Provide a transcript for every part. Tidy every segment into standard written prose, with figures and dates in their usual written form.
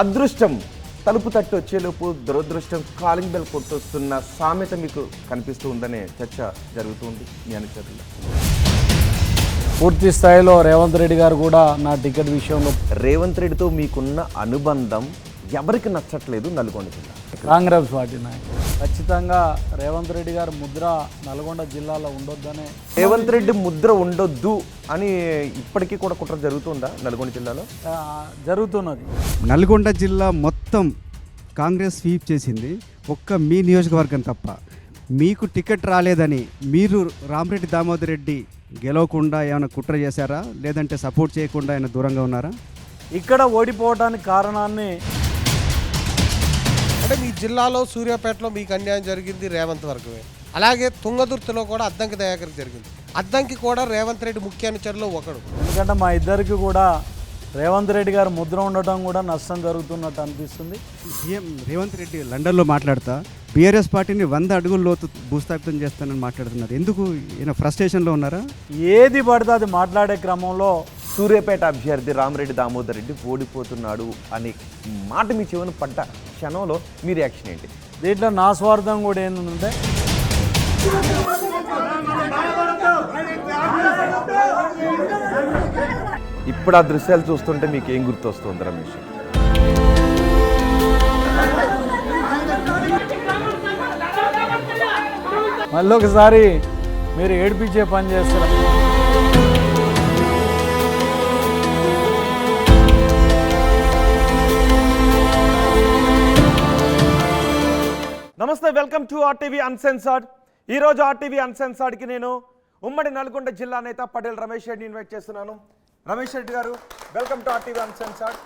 అదృష్టం తలుపు తట్టి వచ్చేలోపు దురదృష్టం కాలింగ్ బెల్ కొట్టొస్తున్న సామెత మీకు కనిపిస్తూ ఉందనే చర్చ జరుగుతుంది మీ అనుచరులు. పూర్తి స్థాయిలో రేవంత్ రెడ్డి గారు కూడా నా టికెట్ విషయంలో రేవంత్ రెడ్డితో మీకున్న అనుబంధం ఎవరికి నచ్చట్లేదు నల్గొండ జిల్లా? కాంగ్రెస్ పార్టీ నాయకులు ఖచ్చితంగా రేవంత్ రెడ్డి గారు ముద్ర నల్గొండ జిల్లాలో ఉండొద్దనే. రేవంత్ రెడ్డి ముద్ర ఉండొద్దు అని ఇప్పటికీ కూడా కుట్ర జరుగుతుందా నల్గొండ జిల్లాలో? జరుగుతున్నది. నల్గొండ జిల్లా మొత్తం కాంగ్రెస్ స్వీప్ చేసింది, ఒక్క మీ నియోజకవర్గం తప్ప. మీకు టికెట్ రాలేదని మీరు రామరెడ్డి దామోదర్ రెడ్డి గెలవకుండా ఏమైనా కుట్ర చేశారా, లేదంటే సపోర్ట్ చేయకుండా ఆయన దూరంగా ఉన్నారా? ఇక్కడ ఓడిపోవడానికి కారణాన్ని అంటే మీ జిల్లాలో సూర్యాపేటలో మీకు అన్యాయం జరిగింది రేవంత్ వర్గమే, అలాగే తుంగదుర్తిలో కూడా అద్దంకి దయాకర్ జరిగింది. అద్దంకి కూడా రేవంత్ రెడ్డి ముఖ్య అనుచరులో ఒకడు. ఎందుకంటే మా ఇద్దరికి కూడా రేవంత్ రెడ్డి గారు ముద్ర ఉండటం కూడా నష్టం జరుగుతున్నట్టు అనిపిస్తుంది. సీఎం రేవంత్ రెడ్డి లండన్లో మాట్లాడుతా బీఆర్ఎస్ పార్టీని 100 అడుగుల లోతు భూస్థాపితం చేస్తానని మాట్లాడుతున్నారు. ఎందుకు ఈయన ఫ్రస్ట్రేషన్లో ఉన్నారా? ఏది పడితే అది మాట్లాడే క్రమంలో సూర్యాపేట అభ్యర్థి రామరెడ్డి దామోదర్ రెడ్డి ఓడిపోతున్నాడు అనే మాట మీ చెవును పడ్డ క్షణంలో మీ రియాక్షన్ ఏంటి? దీంట్లో నా స్వార్థం కూడా ఏంటంటే ఇప్పుడు ఆ దృశ్యాలు చూస్తుంటే మీకు ఏం గుర్తొస్తుంది రమేష్? మళ్ళీ ఒకసారి మీరు ఏడిపించే పని చేస్తారు. నమస్తే, వెల్కమ్ టు ఆర్టీవీ అన్సెన్సార్డ్. ఈరోజు ఆర్టీవీ అన్సెన్సార్డ్కి నేను ఉమ్మడి నల్గొండ జిల్లా నేత పటేల్ రమేష్ రెడ్డిని ఇన్వైట్ చేస్తున్నాను. రమేష్ రెడ్డి గారు, welcome to RTV uncensored.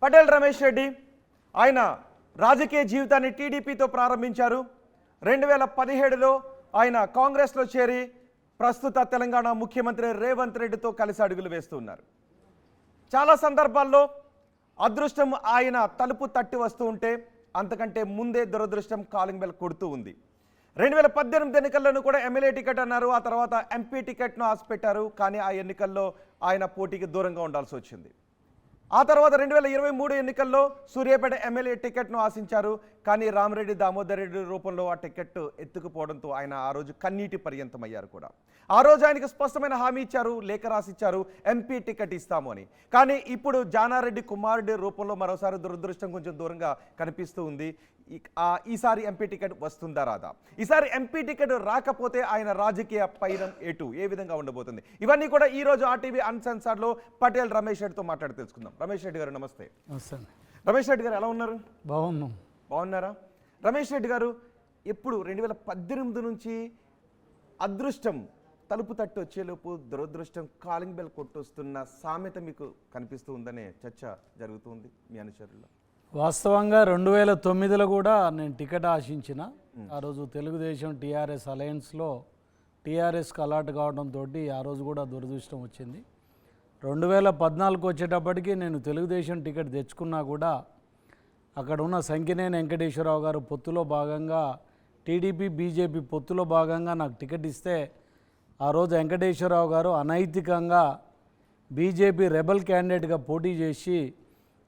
Patel Ramesh Reddy ఆయన రాజకీయ జీవితాన్ని టీడీపీతో ప్రారంభించారు. 2017లో ఆయన కాంగ్రెస్లో చేరి ప్రస్తుత తెలంగాణ ముఖ్యమంత్రి రేవంత్ రెడ్డితో కలిసి అడుగులు వేస్తూ ఉన్నారు. చాలా సందర్భాల్లో అదృష్టం ఆయన తలుపు తట్టి వస్తూ ఉంటే అంతకంటే ముందే దురదృష్టం కాలింగ్ బెల్ కొడుతూ ఉంది. 2018 ఎన్నికల్లోనూ కూడా ఎమ్మెల్యే టికెట్ అన్నారు, ఆ తర్వాత ఎంపీ టికెట్ను ఆశపెట్టారు. కానీ ఆ ఎన్నికల్లో ఆయన పోటీకి దూరంగా ఉండాల్సి వచ్చింది. ఆ తర్వాత 2023 ఎన్నికల్లో సూర్యాపేట ఎమ్మెల్యే టికెట్ను ఆశించారు. కానీ రామరెడ్డి దామోదర్ రెడ్డి రూపంలో ఆ టికెట్ ఎత్తుకుపోవడంతో ఆయన ఆ రోజు కన్నీటి పర్యంతమయ్యారు కూడా. ఆ రోజు ఆయనకు స్పష్టమైన హామీ ఇచ్చారు, లేఖ రాసిచ్చారు, ఎంపీ టికెట్ ఇస్తాము అని. కానీ ఇప్పుడు జానారెడ్డి కుమారుడి రూపంలో మరోసారి దురదృష్టం కొంచెం దూరంగా కనిపిస్తూ ఉంది. ఈసారి ఎంపీ టికెట్ వస్తుందా రాదా? ఈసారి ఎంపీ టికెట్ రాకపోతే ఆయన రాజకీయ పయనం ఏ విధంగా ఉండబోతుంది? ఇవన్నీ కూడా ఈ రోజు ఆర్టీవీ అన్సెన్సార్డ్లో పటేల్ రమేష్ రెడ్డితో మాట్లాడి తెలుసుకుందాం. రమేష్ రెడ్డి గారు నమస్తే. రమేష్ రెడ్డి గారు ఎలా ఉన్నారు? బాగున్నారా? రమేష్ రెడ్డి గారు, ఎప్పుడు 2018 నుంచి అదృష్టం తలుపు తట్టి వచ్చేలోపు దురదృష్టం కాలింగ్ బెల్ కొట్టొస్తున్న సామెత మీకు కనిపిస్తూ ఉందనే చర్చ జరుగుతుంది మీ అనుచరుల్లో. వాస్తవంగా 2009లో కూడా నేను టికెట్ ఆశించిన. ఆ రోజు తెలుగుదేశం టీఆర్ఎస్ అలయన్స్లో టీఆర్ఎస్కి అలాట్ కావడంతో ఆ రోజు కూడా దురదృష్టం వచ్చింది. 2014 వచ్చేటప్పటికి నేను తెలుగుదేశం టికెట్ తెచ్చుకున్నా కూడా అక్కడ ఉన్న సంకినేని వెంకటేశ్వరరావు గారు పొత్తులో భాగంగా టీడీపీ బీజేపీ పొత్తులో భాగంగా నాకు టికెట్ ఇస్తే ఆ రోజు వెంకటేశ్వరరావు గారు అనైతికంగా బీజేపీ రెబల్ క్యాండిడేట్గా పోటీ చేసి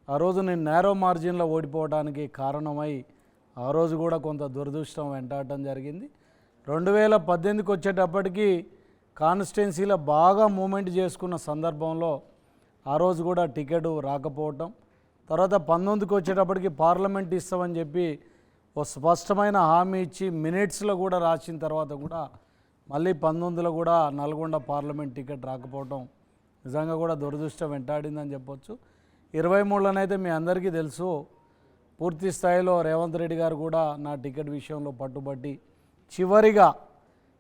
ఆ రోజు నేను నేరో మార్జిన్లో ఓడిపోవడానికి కారణమై ఆ రోజు కూడా కొంత దురదృష్టం వెంటాడటం జరిగింది. 2018కి వచ్చేటప్పటికి కాన్స్టిట్యున్సీలో బాగా మూమెంట్ చేసుకున్న సందర్భంలో ఆ రోజు కూడా టికెట్ రాకపోవటం, తర్వాత 19కి వచ్చేటప్పటికి పార్లమెంట్ ఇస్తామని చెప్పి ఓ స్పష్టమైన హామీ ఇచ్చి మినిట్స్లో కూడా రాసిన తర్వాత కూడా మళ్ళీ 19లో కూడా నల్గొండ పార్లమెంట్ టికెట్ రాకపోవటం నిజంగా కూడా దురదృష్టం వెంటాడిందని చెప్పొచ్చు. 23లోనైతే మీ అందరికీ తెలుసు, పూర్తి స్థాయిలో రేవంత్ రెడ్డి గారు కూడా నా టికెట్ విషయంలో పట్టుబట్టి చివరిగా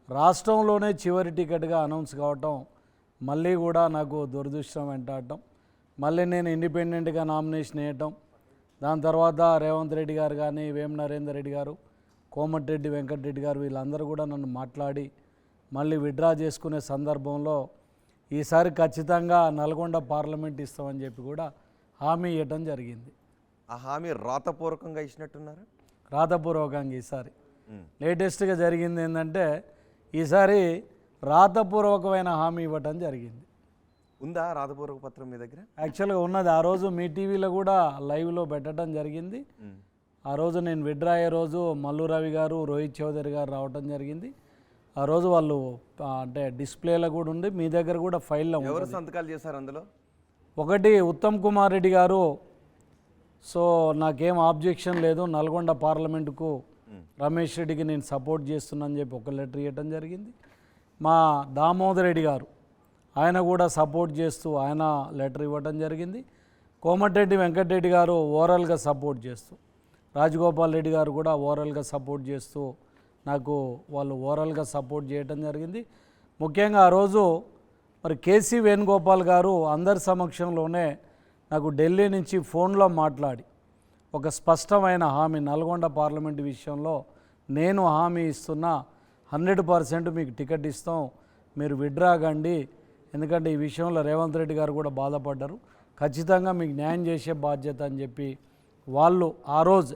రాష్ట్రంలోనే చివరి టికెట్గా అనౌన్స్ కావటం మళ్ళీ కూడా నాకు దురదృష్టం వెంటాడటం, మళ్ళీ నేను ఇండిపెండెంట్గా నామినేషన్ వేయటం, దాని తర్వాత రేవంత్ రెడ్డి గారు కానీ వేం నరేందర్ రెడ్డి గారు, కోమటిరెడ్డి వెంకటరెడ్డి గారు వీళ్ళందరూ కూడా నన్ను మాట్లాడి మళ్ళీ విత్డ్రా చేసుకునే సందర్భంలో ఈసారి ఖచ్చితంగా నల్గొండ పార్లమెంట్ ఇస్తామని చెప్పి కూడా హామీ ఇవ్వటం జరిగింది. ఆ హామీ రాతపూర్వకంగా ఇచ్చినట్టున్నారు? రాతపూర్వకంగా ఈసారి లేటెస్ట్గా జరిగింది ఏంటంటే ఈసారి రాతపూర్వకమైన హామీ ఇవ్వటం జరిగింది. ఉందా రాతపూర్వక పత్రం మీ దగ్గర? యాక్చువల్గా ఉన్నది. ఆ రోజు మీ టీవీలో కూడా లైవ్లో పెట్టడం జరిగింది. ఆ రోజు నేను విడ్రా అయ్యే రోజు మల్లు రవి గారు, రోహిత్ చౌదరి గారు రావటం జరిగింది. ఆ రోజు వాళ్ళు అంటే డిస్ప్లేలో కూడా ఉంది, మీ దగ్గర కూడా ఫైల్లో ఉంది. ఎవరు సంతకాలు చేశారు అందులో? ఒకటి ఉత్తమ్ కుమార్ రెడ్డి గారు, సో నాకేం ఆబ్జెక్షన్ లేదు, నల్గొండ పార్లమెంటుకు రమేష్ రెడ్డికి నేను సపోర్ట్ చేస్తున్నానని చెప్పి ఒక లెటర్ ఇవ్వటం జరిగింది. మా దామోదర్ రెడ్డి గారు, ఆయన కూడా సపోర్ట్ చేస్తూ ఆయన లెటర్ ఇవ్వటం జరిగింది. కోమటిరెడ్డి వెంకటరెడ్డి గారు ఓవరాల్గా సపోర్ట్ చేస్తూ, రాజగోపాల్ రెడ్డి గారు కూడా ఓవరాల్గా సపోర్ట్ చేస్తూ నాకు వాళ్ళు ఓవరాల్గా సపోర్ట్ చేయటం జరిగింది. ముఖ్యంగా ఆ రోజు మరి కేసీ వేణుగోపాల్ గారు అందరి సమక్షంలోనే నాకు ఢిల్లీ నుంచి ఫోన్లో మాట్లాడి ఒక స్పష్టమైన హామీ, నల్గొండ పార్లమెంటు విషయంలో నేను హామీ ఇస్తున్నా, 100% మీకు టికెట్ ఇస్తాం, మీరు విడ్రా కండి, ఎందుకంటే ఈ విషయంలో రేవంత్ రెడ్డి గారు కూడా బాధపడ్డారు, ఖచ్చితంగా మీకు న్యాయం చేసే బాధ్యత అని చెప్పి వాళ్ళు ఆ రోజు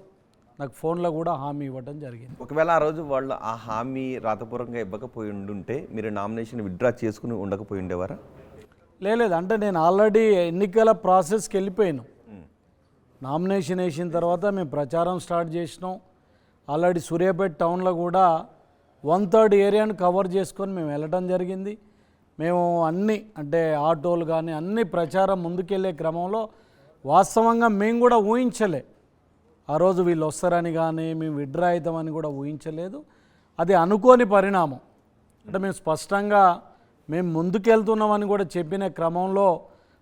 నాకు ఫోన్లో కూడా హామీ ఇవ్వడం జరిగింది. ఒకవేళ ఆ రోజు వాళ్ళు ఆ హామీ రాతపూర్వకంగా ఇవ్వకపోయి ఉండుంటే మీరు నామినేషన్ విత్డ్రా చేసుకుని ఉండకపోయి ఉండేవారా? లేదు, అంటే నేను ఆల్రెడీ ఎన్నికల ప్రాసెస్కి వెళ్ళిపోయాను. నామినేషన్ వేసిన తర్వాత మేము ప్రచారం స్టార్ట్ చేసినాం. ఆల్రెడీ సూర్యాపేట టౌన్లో కూడా 1/3 ఏరియాను కవర్ చేసుకొని మేము వెళ్ళటం జరిగింది. మేము అన్ని అంటే ఆటోలు కానీ అన్ని ప్రచారం ముందుకెళ్ళే క్రమంలో వాస్తవంగా మేము కూడా ఊహించలే ఆ రోజు వీళ్ళు వస్తారని, కానీ మేము విడ్రా అవుతామని కూడా ఊహించలేదు. అది అనుకోని పరిణామం. అంటే మేము స్పష్టంగా మేము ముందుకెళ్తున్నామని కూడా చెప్పిన క్రమంలో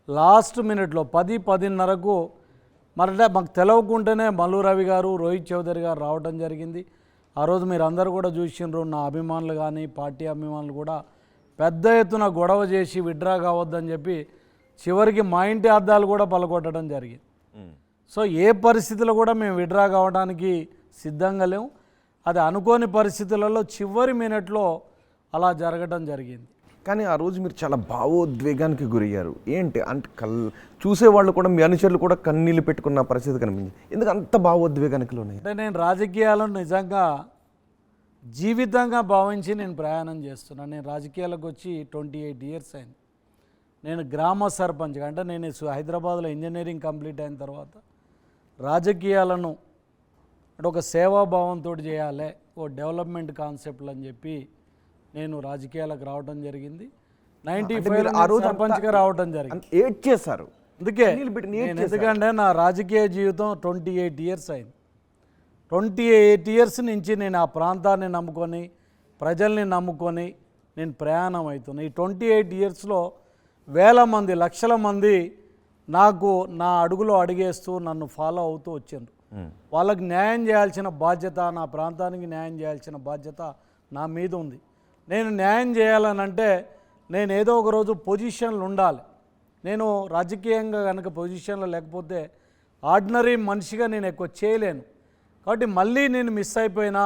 లాస్ట్ మినిట్లో 10-10:30కు మరి మాకు తెలవకుంటేనే మల్లు రవి గారు, రోహిత్ చౌదరి గారు రావడం జరిగింది. ఆ రోజు మీరు అందరూ కూడా చూసిండ్రు, నా అభిమానులు కానీ పార్టీ అభిమానులు కూడా పెద్ద ఎత్తున గొడవ చేసి విడ్రా కావద్దని చెప్పి చివరికి మా ఇంటి అద్దాలు కూడా పలకొట్టడం జరిగింది. సో ఏ పరిస్థితుల్లో కూడా మేము విడ్రా కావడానికి సిద్ధంగా లేము. అది అనుకోని పరిస్థితులలో చివరి మినిట్లో అలా జరగడం జరిగింది. కానీ ఆ రోజు మీరు చాలా భావోద్వేగానికి గురయ్యారు. ఏంటి అంటే చూసేవాళ్ళు కూడా మీ అనుచరులు కూడా కన్నీళ్ళు పెట్టుకున్న పరిస్థితి కనిపించింది. ఎందుకు అంత భావోద్వేగానికి లోనయ్యారు? అంటే నేను రాజకీయాలను నిజంగా జీవితంగా భావించి నేను ప్రయాణం చేస్తున్నాను. నేను రాజకీయాలకు వచ్చి 28 ఇయర్స్ అయింది. నేను గ్రామ సర్పంచ్గా, అంటే నేను హైదరాబాద్లో ఇంజనీరింగ్ కంప్లీట్ అయిన తర్వాత రాజకీయాలను అంటే ఒక సేవాభావంతో చేయాలి, ఓ డెవలప్మెంట్ కాన్సెప్ట్లు అని చెప్పి నేను రాజకీయాలకు రావడం జరిగింది. 95 ఆ రోజు సర్పంచ్గా రావడం జరిగింది. ఏడ్ చేశారు అందుకే ఎందుకంటే నా రాజకీయ జీవితం 28 ఇయర్స్ అయింది. 28 ఇయర్స్ నుంచి నేను ఆ ప్రాంతాన్ని నమ్ముకొని, ప్రజల్ని నమ్ముకొని నేను ప్రయాణం అవుతున్నాను. ఈ 28 ఇయర్స్లో వేల మంది, లక్షల మంది నాకు నా అడుగులో అడిగేస్తూ నన్ను ఫాలో అవుతూ వచ్చిండ్రు. వాళ్ళకి న్యాయం చేయాల్సిన బాధ్యత, నా ప్రాంతానికి న్యాయం చేయాల్సిన బాధ్యత నా మీద ఉంది. నేను న్యాయం చేయాలనంటే నేను ఏదో ఒక రోజు పొజిషన్లు ఉండాలి. నేను రాజకీయంగా కనుక పొజిషన్లో లేకపోతే ఆర్డినరీ మనిషిగా నేను ఎక్కువ చేయలేను. కాబట్టి మళ్ళీ నేను మిస్ అయిపోయినా,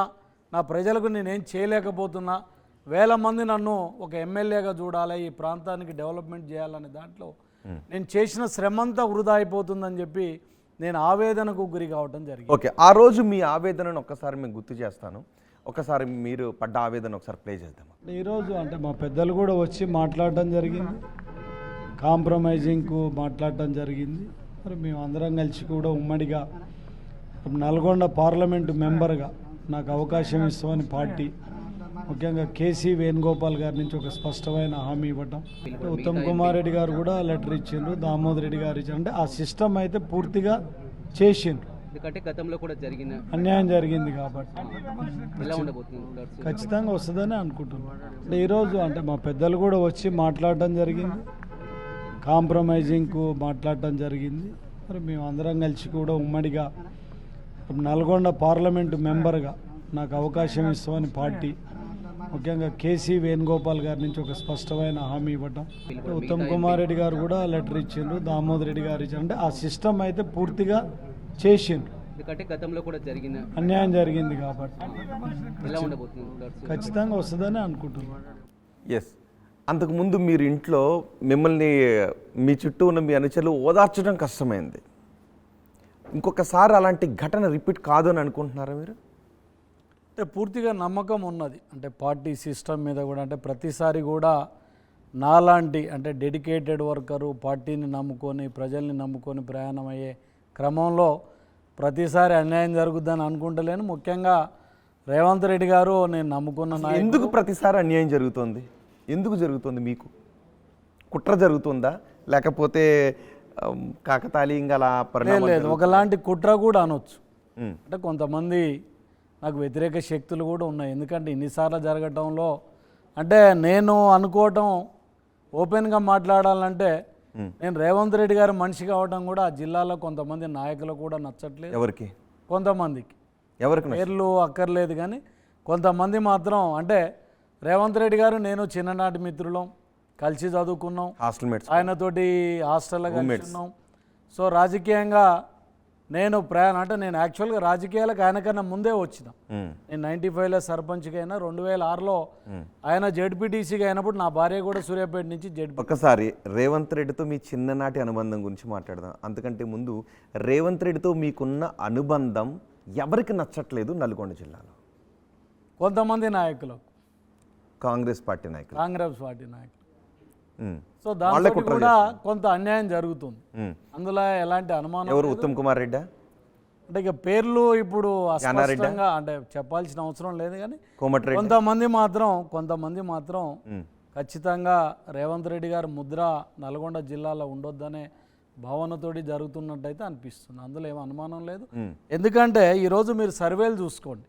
నా ప్రజలకు నేనేం చేయలేకపోతున్నా, వేల మంది నన్ను ఒక ఎమ్మెల్యేగా చూడాలి, ఈ ప్రాంతానికి డెవలప్మెంట్ చేయాలనే దాంట్లో నేను చేసిన శ్రమంతా వృధా అయిపోతుందని చెప్పి నేను ఆవేదనకు గురి కావడం జరిగింది. ఓకే, ఆ రోజు మీ ఆవేదనను ఒక్కసారి మేము గుర్తు చేస్తాను. ఒకసారి మీరు పడ్డ ఆవేదన ఒకసారి ప్లే చేద్దాం. ఈరోజు అంటే మా పెద్దలు కూడా వచ్చి మాట్లాడటం జరిగింది, కాంప్రమైజింగ్కు మాట్లాడటం జరిగింది. మరి మేము అందరం కలిసి కూడా ఉమ్మడిగా నల్గొండ పార్లమెంటు మెంబర్గా నాకు అవకాశం ఇస్తామని పార్టీ ముఖ్యంగా కేసీ వేణుగోపాల్ గారి నుంచి ఒక స్పష్టమైన హామీ ఇవ్వటం, ఉత్తమ్ కుమార్ రెడ్డి గారు కూడా లెటర్ ఇచ్చిండ్రు, దామోదర్ రెడ్డి గారు ఇచ్చారు. అంటే ఆ సిస్టమ్ అయితే పూర్తిగా చేసిండ్రు. ఎందుకంటే గతంలో కూడా జరిగిన అన్యాయం జరిగింది కాబట్టి ఎలా ఉండబోతుంది? ఖచ్చితంగా వస్తుందని అనుకుంటున్నాను. అంటే ఈరోజు అంటే మా పెద్దలు కూడా వచ్చి మాట్లాడటం జరిగింది, కాంప్రమైజింగ్కు మాట్లాడటం జరిగింది. మరి మేము అందరం కలిసి కూడా ఉమ్మడిగా నల్గొండ పార్లమెంటు మెంబర్గా నాకు అవకాశం ఇస్తామని పార్టీ ముఖ్యంగా కేసీ వేణుగోపాల్ గారి నుంచి ఒక స్పష్టమైన హామీ ఇవ్వటం, ఉత్తమ్ కుమార్ రెడ్డి గారు కూడా లెటర్ ఇచ్చిండ్రు, దామోదర్ రెడ్డి గారు ఇచ్చారు. అంటే ఆ సిస్టమ్ అయితే పూర్తిగా చేసిండ్రు. ఎందుకంటే గతంలో కూడా జరిగిన అన్యాయం జరిగింది కాబట్టి ఎలా ఉండబోతుంది? ఖచ్చితంగా వస్తుందని అనుకుంటున్నాను. ఎస్, అంతకుముందు మీరు ఇంట్లో మిమ్మల్ని మీ చుట్టూ ఉన్న మీ అనుచరులు ఓదార్చడం కష్టమైంది. ఇంకొకసారి అలాంటి ఘటన రిపీట్ కాదు అని అనుకుంటున్నారా మీరు? అంటే పూర్తిగా నమ్మకం ఉన్నది. అంటే పార్టీ సిస్టమ్ మీద కూడా అంటే ప్రతిసారి కూడా నాలాంటి అంటే డెడికేటెడ్ వర్కరు పార్టీని నమ్ముకొని ప్రజల్ని నమ్ముకొని ప్రయాణం అయ్యే క్రమంలో ప్రతిసారి అన్యాయం జరుగుద్దని అనుకుంటలేను. ముఖ్యంగా రేవంత్ రెడ్డి గారు నేను నమ్ముకున్న నాయకుడు. ఎందుకు ప్రతిసారి అన్యాయం జరుగుతుంది? ఎందుకు జరుగుతుంది? మీకు కుట్ర జరుగుతుందా లేకపోతే కాకతాళీయంగా అలా పరిణామాలు లేదు, ఒకలాంటి కుట్ర కూడా అనొచ్చు. ఉమ్, అంటే కొంతమంది నాకు వ్యతిరేక శక్తులు కూడా ఉన్నాయి. ఎందుకంటే ఇన్నిసార్లు జరగటంలో అంటే నేను అనుకోవటం ఓపెన్గా మాట్లాడాలంటే నేను రేవంత్ రెడ్డి గారు మనిషి కావటం కూడా ఆ జిల్లాలో కొంతమంది నాయకులు కూడా నచ్చట్లేదు. ఎవరికి కొంతమందికి ఎవరికి నచ్చ- పేర్లు అక్కర్లేదు కానీ కొంతమంది మాత్రం అంటే రేవంత్ రెడ్డి గారు నేను చిన్ననాటి మిత్రులం, కలిసి చదువుకున్నాం, హాస్టల్ మేట్స్ ఆయనతోటి హాస్టల్లో కలిసి ఉన్నాం. సో రాజకీయంగా నేను అంటే నేను యాక్చువల్గా రాజకీయాలకు ఆయనకన్నా ముందే వచ్చిన. నేను 95లో సర్పంచ్గా అయినా, 2006లో ఆయన జెడ్పీటీసీగా అయినప్పుడు నా భార్య కూడా సూర్యాపేట నుంచి జెడ్పీ. ఒక్కసారి రేవంత్ రెడ్డితో మీ చిన్ననాటి అనుబంధం గురించి మాట్లాడదాం. అంతకంటే ముందు రేవంత్ రెడ్డితో మీకున్న అనుబంధం ఎవరికి నచ్చట్లేదు నల్గొండ జిల్లాలో? కొంతమంది నాయకులకు, కాంగ్రెస్ పార్టీ నాయకులు. కాంగ్రెస్ పార్టీ నాయకులు. ఉమ్. సో వాళ్ళే దాంట్లో కుట్ర కూడా కొంత అన్యాయం జరుగుతుంది. ఉమ్. అందులో ఎలాంటి అనుమానం ఎవరు? లేదు. ఉత్తమ్ కుమార్ రెడ్డా, అంటే ఇక పేర్లు ఇప్పుడు యానారెడ్డా? అస్పష్టంగా అంటే చెప్పాల్సిన అవసరం లేదు కానీ కోమటిరెడ్డి? కొంతమంది మాత్రం ఖచ్చితంగా రేవంత్ రెడ్డి గారి ముద్ర నల్గొండ జిల్లాలో ఉండొద్దనే భావనతోటి జరుగుతున్నట్టయితే అనిపిస్తుంది. అందులో ఏం అనుమానం లేదు. ఎందుకంటే ఈరోజు మీరు సర్వేలు చూసుకోండి.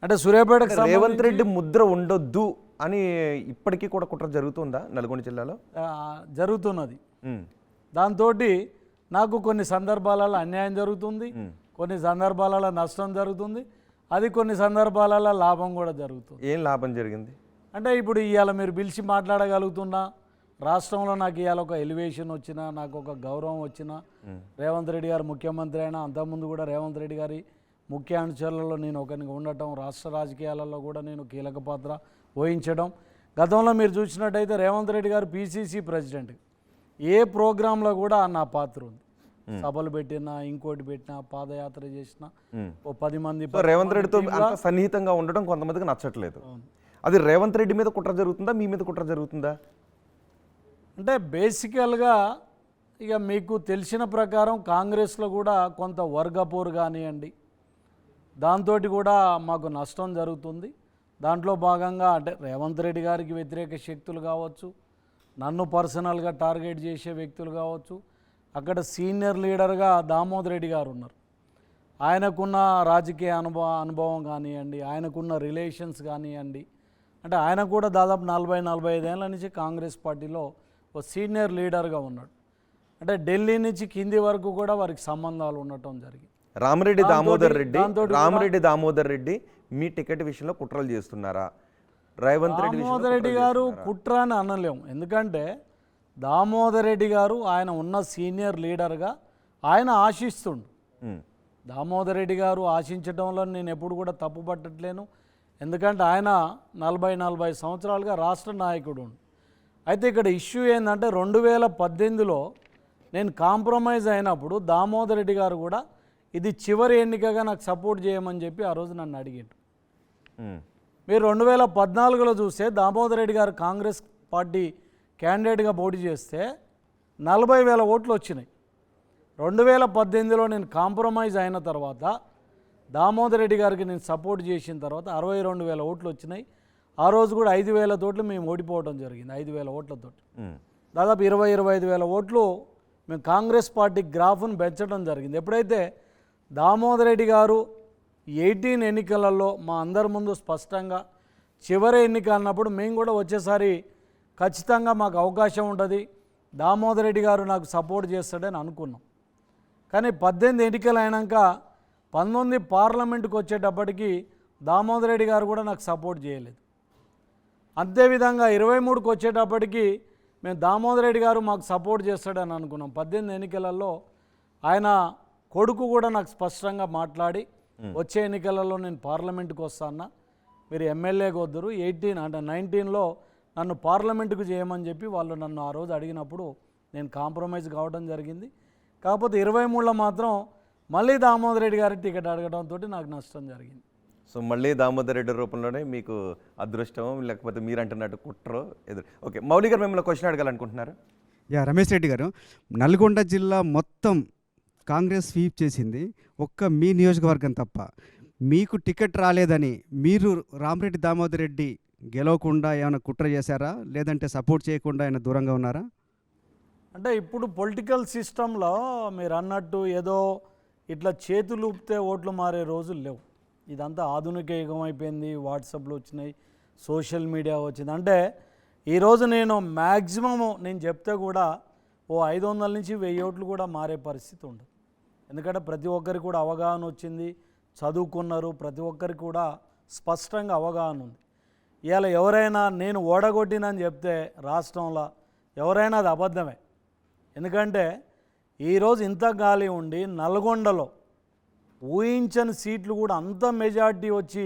అంటే సూర్యాపేటకు రేవంత్ రెడ్డి ముద్ర ఉండొద్దు అని ఇప్పటికీ కూడా కుట్ర జరుగుతుందా నల్గొండ జిల్లాలో? జరుగుతున్నది. ఉమ్. దాంతో నాకు కొన్ని సందర్భాలలో అన్యాయం జరుగుతుంది, కొన్ని సందర్భాలలో నష్టం జరుగుతుంది, అది కొన్ని సందర్భాలలో లాభం కూడా జరుగుతుంది. ఏం లాభం జరిగింది? అంటే ఇప్పుడు ఇవాళ మీరు పిలిచి మాట్లాడగలుగుతున్నా, రాష్ట్రంలో నాకు ఇవాళ ఒక ఎలివేషన్ వచ్చినా, నాకు ఒక గౌరవం వచ్చినా, రేవంత్ రెడ్డి గారు ముఖ్యమంత్రి అయినా, అంతకుముందు కూడా రేవంత్ రెడ్డి గారి ముఖ్య అనుచరులలో నేను ఒకరికి ఉండటం, రాష్ట్ర రాజకీయాలలో కూడా నేను కీలక పాత్ర వహించడం. గతంలో మీరు చూసినట్టయితే రేవంత్ రెడ్డి గారు పిసిసి ప్రెసిడెంట్, ఏ ప్రోగ్రాంలో కూడా నా పాత్ర ఉంది. సభలు పెట్టినా, ఇంకోటి పెట్టినా, పాదయాత్ర చేసినా, ఓ 10 మంది. సో రేవంత్ రెడ్డితో అంత సన్నిహితంగా ఉండడం కొంతమందికి నచ్చట్లేదు. అది రేవంత్ రెడ్డి మీద కుట్ర జరుగుతుందా, మీ మీద కుట్ర జరుగుతుందా? అంటే బేసికల్గా ఇక మీకు తెలిసిన ప్రకారం కాంగ్రెస్లో కూడా కొంత వర్గపోరు కానివ్వండి, దాంతో కూడా మాకు నష్టం జరుగుతుంది. దాంట్లో భాగంగా అంటే రేవంత్ రెడ్డి గారికి వ్యతిరేక శక్తులు కావచ్చు, నన్ను పర్సనల్గా టార్గెట్ చేసే వ్యక్తులు కావచ్చు. అక్కడ సీనియర్ లీడర్గా దామోదర్ రెడ్డి గారు ఉన్నారు. ఆయనకున్న రాజకీయ అనుభవం కానివ్వండి, ఆయనకున్న రిలేషన్స్ కానివ్వండి, అంటే ఆయన కూడా దాదాపు 40-45 ఏళ్ళ నుంచి కాంగ్రెస్ పార్టీలో ఒక సీనియర్ లీడర్గా ఉన్నాడు. అంటే ఢిల్లీ నుంచి కింది వరకు కూడా వారికి సంబంధాలు ఉండటం జరిగింది. రామిరెడ్డి దామోదర్ రెడ్డి మీ టికెట్ విషయంలో కుట్రలు చేస్తున్నారా? రేవంత్ రెడ్డి దామోదర్ రెడ్డి గారు కుట్ర అని అనలేము. ఎందుకంటే దామోదర్ రెడ్డి గారు ఆయన ఉన్న సీనియర్ లీడర్గా ఆయన ఆశిస్తుండు. దామోదర్ రెడ్డి గారు ఆశించడంలో నేను ఎప్పుడు కూడా తప్పు పట్టట్లేను. ఎందుకంటే ఆయన 40 సంవత్సరాలుగా రాష్ట్ర నాయకుడు. అయితే ఇక్కడ ఇష్యూ ఏంటంటే 2018లో నేను కాంప్రమైజ్ అయినప్పుడు దామోదర్ రెడ్డి గారు కూడా ఇది చివరి ఎన్నికగా నాకు సపోర్ట్ చేయమని చెప్పి ఆ రోజు నన్ను అడిగాడు. మీరు 2014లో చూస్తే దామోదర్ రెడ్డి గారు కాంగ్రెస్ పార్టీ క్యాండిడేట్గా పోటీ చేస్తే 40,000 ఓట్లు వచ్చినాయి. 2018లో నేను కాంప్రమైజ్ అయిన తర్వాత దామోదర్ రెడ్డి గారికి నేను సపోర్ట్ చేసిన తర్వాత 62,000 ఓట్లు వచ్చినాయి. ఆ రోజు కూడా 5,000 ఓట్లు మేము ఓడిపోవడం జరిగింది. 5,000 ఓట్లతో దాదాపు 20-25,000 ఓట్లు మేము కాంగ్రెస్ పార్టీ గ్రాఫ్ను పెంచడం జరిగింది. ఎప్పుడైతే దామోదర్ రెడ్డి గారు 18 ఎన్నికలలో మా అందరి ముందు స్పష్టంగా చివరి ఎన్నిక అన్నప్పుడు మేము కూడా వచ్చేసారి ఖచ్చితంగా మాకు అవకాశం ఉంటుంది, దామోదర్ రెడ్డి గారు నాకు సపోర్ట్ చేస్తాడని అనుకున్నాం. కానీ 18 ఎన్నికలు అయినాక 19 పార్లమెంటుకు వచ్చేటప్పటికి దామోదర్ రెడ్డి గారు కూడా నాకు సపోర్ట్ చేయలేదు. అంతేవిధంగా 23కు వచ్చేటప్పటికి మేము దామోదర్ రెడ్డి గారు మాకు సపోర్ట్ చేస్తాడని అనుకున్నాం. 18 ఎన్నికలలో ఆయన కొడుకు కూడా నాకు స్పష్టంగా మాట్లాడి వచ్చే ఎన్నికలలో నేను పార్లమెంటుకు వస్తాను, మీరు ఎమ్మెల్యేగా వద్దరు, 19లో నన్ను పార్లమెంటుకు చేయమని చెప్పి వాళ్ళు నన్ను ఆ రోజు అడిగినప్పుడు నేను కాంప్రమైజ్ కావడం జరిగింది. కాకపోతే 23లో మాత్రం మళ్ళీ దామోదర్ రెడ్డి గారి టికెట్ అడగడంతో నాకు నష్టం జరిగింది. సో మళ్ళీ దామోదర్ రెడ్డి రూపంలోనే మీకు అదృష్టమో లేకపోతే మీరు అంటున్నట్టు కుట్రో ఎదురు. ఓకే, మౌలి గారు మిమ్మల్ని క్వశ్చన్ అడగాలనుకుంటున్నారు. యా రమేష్ రెడ్డి గారు, నల్గొండ జిల్లా మొత్తం కాంగ్రెస్ స్వీప్ చేసింది, ఒక్క మీ నియోజకవర్గం తప్ప. మీకు టికెట్ రాలేదని మీరు రామరెడ్డి దామోదర్ రెడ్డి గెలవకుండా ఏమైనా కుట్ర చేశారా, లేదంటే సపోర్ట్ చేయకుండా ఆయన దూరంగా ఉన్నారా? అంటే ఇప్పుడు పొలిటికల్ సిస్టంలో మీరు అన్నట్టు ఏదో ఇట్లా చేతులు ఊపితే ఓట్లు మారే రోజులు లేవు. ఇదంతా ఆధునిక యుగం అయిపోయింది. వాట్సాప్లో వచ్చినాయి, సోషల్ మీడియా వచ్చింది. అంటే ఈరోజు నేను మ్యాక్సిమము నేను చెప్తే కూడా ఓ 500 నుంచి 1000 ఓట్లు కూడా మారే పరిస్థితి ఉండదు. ఎందుకంటే ప్రతి ఒక్కరికి కూడా అవగాహన వచ్చింది, చదువుకున్నారు, ప్రతి ఒక్కరికి కూడా స్పష్టంగా అవగాహన ఉంది. ఇవాళ ఎవరైనా నేను ఓడగొట్టినని చెప్తే రాష్ట్రంలో ఎవరైనా అది అబద్ధమే. ఎందుకంటే ఈరోజు ఇంత గాలి ఉండి నల్గొండలో ఊహించని సీట్లు కూడా అంత మెజార్టీ వచ్చి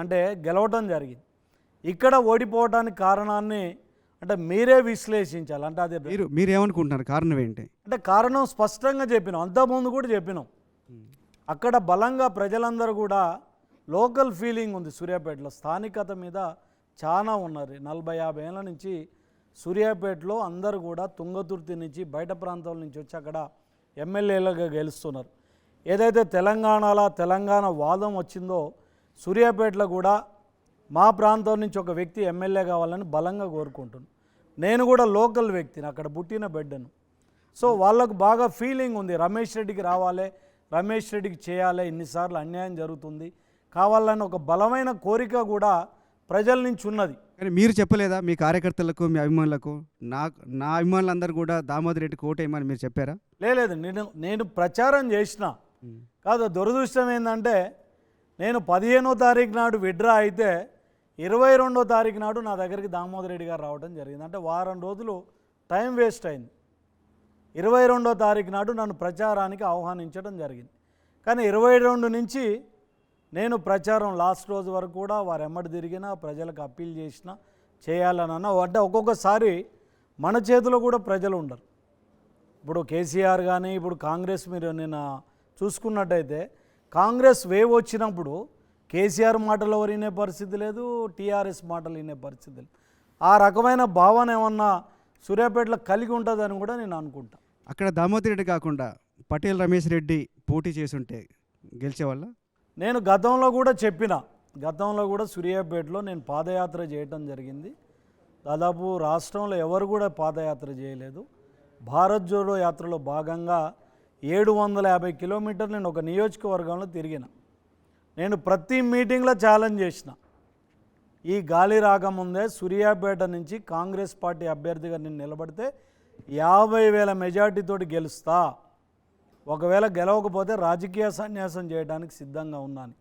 అంటే గెలవటం జరిగింది. ఇక్కడ ఓడిపోవడానికి కారణాన్ని అంటే మీరే విశ్లేషించాలి. అంటే అది మీరేమనుకుంటున్నారు, కారణం ఏంటి? అంటే కారణం స్పష్టంగా చెప్పినాం, అంతకుముందు కూడా చెప్పినాం. అక్కడ బలంగా ప్రజలందరూ కూడా లోకల్ ఫీలింగ్ ఉంది. సూర్యాపేటలో స్థానికత మీద చాలా ఉన్నారు. 40-50 ఏళ్ళ నుంచి సూర్యాపేటలో అందరూ కూడా తుంగతుర్తి నుంచి బయట ప్రాంతాల నుంచి వచ్చి అక్కడ ఎమ్మెల్యేలుగా గెలుస్తున్నారు. ఏదైతే తెలంగాణ వాదం వచ్చిందో సూర్యాపేటలో కూడా మా ప్రాంతం నుంచి ఒక వ్యక్తి ఎమ్మెల్యే కావాలని బలంగా కోరుకుంటున్నాను. నేను కూడా లోకల్ వ్యక్తిని, అక్కడ పుట్టిన బిడ్డను. సో వాళ్ళకు బాగా ఫీలింగ్ ఉంది, రమేష్ రెడ్డికి రావాలి, రమేష్ రెడ్డికి చేయాలి, ఇన్నిసార్లు అన్యాయం జరుగుతుంది, కావాలని ఒక బలమైన కోరిక కూడా ప్రజల నుంచి ఉన్నది. కానీ మీరు చెప్పలేదా మీ కార్యకర్తలకు, మీ అభిమానులకు? నా అభిమానులందరూ కూడా దామోదర్ రెడ్డికి ఓటేయమని మీరు చెప్పారా? లేదు, నేను ప్రచారం చేసిన కాదు. దురదృష్టం ఏంటంటే నేను 15వ తారీఖు నాడు విడ్రా అయితే 22వ తారీఖు నాడు నా దగ్గరికి దామోదర్ రెడ్డి గారు రావడం జరిగింది. అంటే వారం రోజులు టైం వేస్ట్ అయింది. 22వ తారీఖు నాడు నన్ను ప్రచారానికి ఆహ్వానించడం జరిగింది. కానీ 22 నుంచి నేను ప్రచారం లాస్ట్ రోజు వరకు కూడా వారు ఎమ్మడి తిరిగినా, ప్రజలకు అప్పీల్ చేసినా, చేయాలనన్నా. అంటే ఒక్కొక్కసారి మన చేతిలో కూడా ప్రజలు ఉండరు. ఇప్పుడు కేసీఆర్ కానీ ఇప్పుడు కాంగ్రెస్ మీరు నిన్న చూసుకున్నట్టయితే కాంగ్రెస్ వేవ్ వచ్చినప్పుడు కేసీఆర్ మాటలు ఎవరు వినే పరిస్థితి లేదు, టీఆర్ఎస్ మాటలు వినే పరిస్థితి లేదు. ఆ రకమైన భావన ఏమన్నా సూర్యాపేటలో కలిగి ఉంటుందని కూడా నేను అనుకుంటా. అక్కడ దామోదర్ రెడ్డి కాకుండా పటేల్ రమేష్ రెడ్డి పోటీ చేసుంటే గెలిచేవాళ్ళ? నేను గతంలో కూడా చెప్పిన, గతంలో కూడా సూర్యాపేటలో నేను పాదయాత్ర చేయటం జరిగింది. దాదాపు రాష్ట్రంలో ఎవరు కూడా పాదయాత్ర చేయలేదు. భారత్ జోడో యాత్రలో భాగంగా 750 కిలోమీటర్లు నేను ఒక నియోజకవర్గంలో తిరిగిన. నేను ప్రతి మీటింగ్లో ఛాలెంజ్ చేసిన, ఈ గాలి రాకముందే సూర్యాపేట నుంచి కాంగ్రెస్ పార్టీ అభ్యర్థిగా నేను నిలబడితే 50,000 మెజార్టీతోటి గెలుస్తా, ఒకవేళ గెలవకపోతే రాజకీయ సన్యాసం చేయడానికి సిద్ధంగా ఉన్నాను.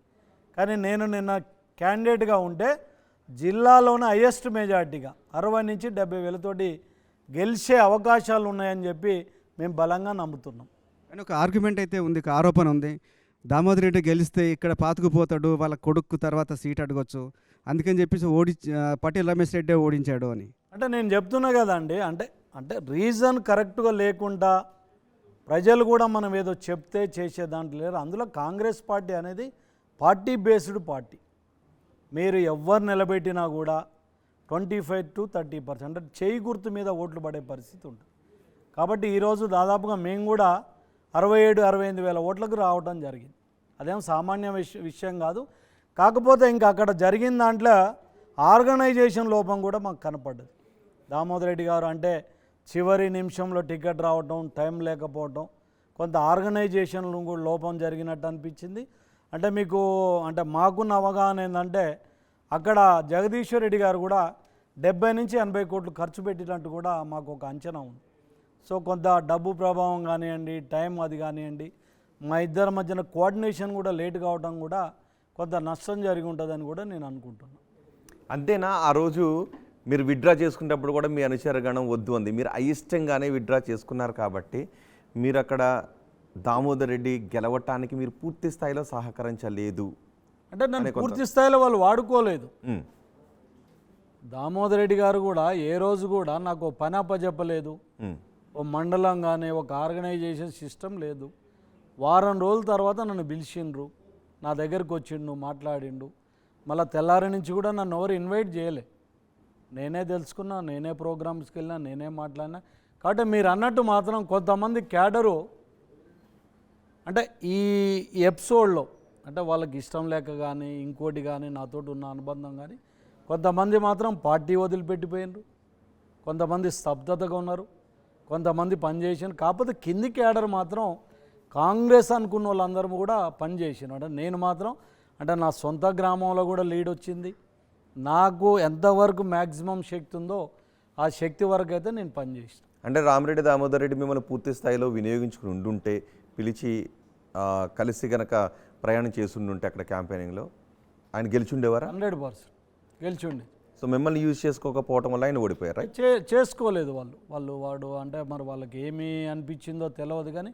కానీ నేను నిన్న క్యాండిడేట్గా ఉంటే జిల్లాలోనే హైయెస్ట్ మెజార్టీగా 60 నుంచి 70,000 తోటి గెలిచే అవకాశాలు ఉన్నాయని చెప్పి మేము బలంగా నమ్ముతున్నాం. కానీ ఒక ఆర్గ్యుమెంట్ అయితే ఉంది, ఒక ఆరోపణ ఉంది, దామోదర్ రెడ్డి గెలిస్తే ఇక్కడ పాతుకుపోతాడు, వాళ్ళ కొడుకు తర్వాత సీట్ అడగొచ్చు, అందుకని చెప్పేసి పటేల్ రమేష్ రెడ్డి ఓడించాడు అని. అంటే నేను చెప్తున్నా కదండి, అంటే రీజన్ కరెక్ట్గా లేకుండా ప్రజలు కూడా మనం ఏదో చెప్తే చేసే దాంట్లో లేరు. అందులో కాంగ్రెస్ పార్టీ అనేది పార్టీ బేస్డ్ పార్టీ. మీరు ఎవరు నిలబెట్టినా కూడా 25 to 30% అంటే చేయి గుర్తు మీద ఓట్లు పడే పరిస్థితి ఉంటుంది. కాబట్టి ఈరోజు దాదాపుగా మేము కూడా 67-68 వేల ఓట్లకు రావడం జరిగింది. అదేం సామాన్య విషయం కాదు. కాకపోతే ఇంకా అక్కడ జరిగిన దాంట్లో ఆర్గనైజేషన్ లోపం కూడా మాకు కనపడ్డది. దామోదర్ రెడ్డి గారు అంటే చివరి నిమిషంలో టికెట్ రావటం, టైం లేకపోవటం, కొంత ఆర్గనైజేషన్లో కూడా లోపం జరిగినట్టు అనిపించింది. అంటే మీకు అంటే మాకున్న అవగాహన ఏంటంటే అక్కడ జగదీశ్వర్ రెడ్డి గారు కూడా 70 నుంచి 80 కోట్లు ఖర్చు పెట్టినట్టు కూడా మాకు ఒక అంచనా ఉంది. సో కొంత డబ్బు ప్రభావం కానివ్వండి, టైం అది కానివ్వండి, మా ఇద్దరి మధ్యన కోఆర్డినేషన్ కూడా లేట్ కావడం కూడా కొంత నష్టం జరిగి ఉంటుందని కూడా నేను అనుకుంటున్నాను. అంతేనా? ఆ రోజు మీరు విత్డ్రా చేసుకునేటప్పుడు కూడా మీ అనుచరగణం వద్దు అంది, మీరు అయిష్టంగానే విత్డ్రా చేసుకున్నారు కాబట్టి మీరు అక్కడ దామోదర్ రెడ్డి గెలవటానికి మీరు పూర్తి స్థాయిలో సహకరించలేదు. అంటే నన్ను పూర్తి స్థాయిలో వాళ్ళు వాడుకోలేదు. దామోదర్ రెడ్డి గారు కూడా ఏ రోజు కూడా నాకు పని అప్పచెప్పలేదు. ఓ మండలం కానీ ఒక ఆర్గనైజేషన్ సిస్టమ్ లేదు. వారం రోజుల తర్వాత నన్ను పిలిచిండ్రు. నా దగ్గరికి వచ్చిండు, మాట్లాడిండు. మళ్ళీ తెల్లారి నుంచి కూడా నన్ను ఎవరు ఇన్వైట్ చేయలే. నేనే తెలుసుకున్నా, నేనే ప్రోగ్రామ్స్కి వెళ్ళినా, నేనే మాట్లాడినా. కాబట్టి మీరు అన్నట్టు మాత్రం కొంతమంది క్యాడరు అంటే ఈ ఎపిసోడ్లో అంటే వాళ్ళకి ఇష్టం లేక కానీ ఇంకోటి కానీ నాతోటి ఉన్న అనుబంధం కానీ కొంతమంది మాత్రం పార్టీ వదిలిపెట్టిపోయినారు, కొంతమంది స్తబ్దతగా ఉన్నారు, కొంతమంది పనిచేసారు. కాకపోతే కింది క్యాడర్ మాత్రం కాంగ్రెస్ అనుకున్న వాళ్ళందరూ కూడా పనిచేసారు. అంటే నేను మాత్రం అంటే నా సొంత గ్రామంలో కూడా లీడ్ వచ్చింది. నాకు ఎంతవరకు మ్యాక్సిమం శక్తి ఉందో ఆ శక్తి వరకు అయితే నేను పనిచేసాను. అంటే రామిరెడ్డి దామోదర్ రెడ్డి మిమ్మల్ని పూర్తి స్థాయిలో వినియోగించుకుని ఉండుంటే, పిలిచి కలిసి గనక ప్రయాణం చేస్తుంటే అక్కడ క్యాంపెయినింగ్లో ఆయన గెలిచుండేవారా? 100% గెలిచుండే. సో మిమ్మల్ని యూజ్ చేసుకోకపోవడం వల్ల ఆయన ఓడిపోయారు, రైట్? చేసుకోలేదు వాడు అంటే మరి వాళ్ళకి ఏమి అనిపించిందో తెలియదు. కానీ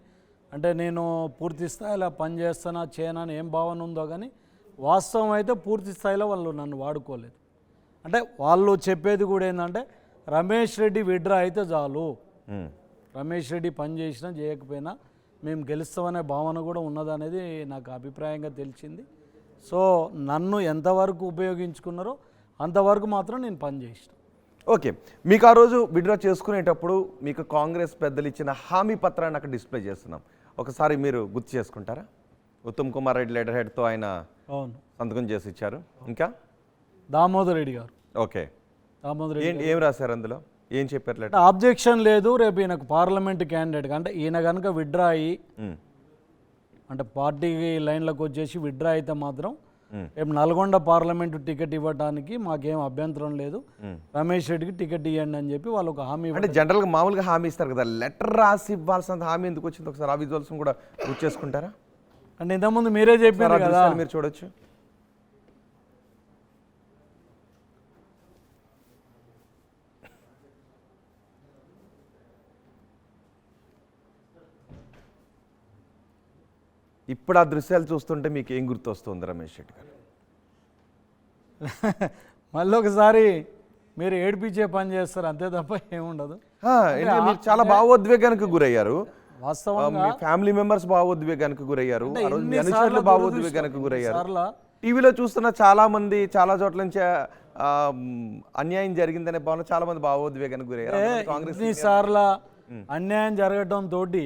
అంటే నేను పూర్తి స్థాయిలో పని చేస్తానా చేయనని ఏం భావన ఉందో కానీ వాస్తవం అయితే పూర్తి స్థాయిలో వాళ్ళు నన్ను వాడుకోలేదు. అంటే వాళ్ళు చెప్పేది కూడా ఏంటంటే రమేష్ రెడ్డి విడ్రా అయితే చాలు, రమేష్ రెడ్డి పని చేసినా చేయకపోయినా మేము గెలుస్తామనే భావన కూడా ఉన్నదనేది నాకు అభిప్రాయంగా తెలిసింది. సో నన్ను ఎంతవరకు ఉపయోగించుకున్నారో అంతవరకు మాత్రం నేను పనిచేసిన. ఓకే, మీకు ఆ రోజు విడ్రా చేసుకునేటప్పుడు మీకు కాంగ్రెస్ పెద్దలు ఇచ్చిన హామీ పత్రాన్ని అక్కడ డిస్ప్లే చేస్తున్నాం. ఒకసారి మీరు గుర్తు చేసుకుంటారా? ఉత్తమ్ కుమార్ రెడ్డి లెటర్ హెడ్తో ఆయన అవును సంతకం చేసి ఇచ్చారు. ఇంకా దామోదర్ రెడ్డి గారు, ఓకే, దామోదర్ రెడ్డి ఏం రాశారు అందులో? ఏం చెప్పారు లెటర్? ఆబ్జెక్షన్ లేదు, రేపు ఈయనకు పార్లమెంట్ క్యాండిడేట్ అంటే ఈయన కనుక విడ్రా అయ్యి అంటే పార్టీ లైన్లోకి వచ్చేసి విడ్రా అయితే మాత్రం రేపు నల్గొండ పార్లమెంటు టికెట్ ఇవ్వడానికి మాకేం అభ్యంతరం లేదు, రమేష్ రెడ్డికి టికెట్ ఇవ్వండి అని చెప్పి వాళ్ళు ఒక హామీ. అంటే జనరల్గా మామూలుగా హామీ ఇస్తారు కదా, లెటర్ రాసి ఇవ్వాల్సిన హామీ ఎందుకు వచ్చింది? ఒకసారి ఆ విజువల్స్ కూడా గుర్తు చేసుకుంటారా? అంటే ఇంతకుముందు మీరే చెప్పారు కదా, మీరు చూడొచ్చు. ఇప్పుడు ఆ దృశ్యాలు చూస్తుంటే మీకు ఏం గుర్తు వస్తుంది రమేష్ రెడ్డి గారు? మళ్ళీ ఒకసారి మీరు ఏడిపించే పని చేస్తారు అంతే తప్ప ఏముండదు. మీరు చాలా భావోద్వేగానికి గురయ్యారు, వాస్తవంగా మీ ఫ్యామిలీ మెంబర్స్ భావోద్వేగానికి గురయ్యారు, ఆ రోజు మీ అనుచరులు భావోద్వేగానికి గురయ్యారు. టీవీలో చూస్తున్న చాలా మంది చాలా చోట్ల నుంచి అన్యాయం జరిగిందనే భావన చాలా మంది భావోద్వేగానికి గురయ్యారు. కాంగ్రెస్ సార్లు అన్యాయం జరగటం తోటి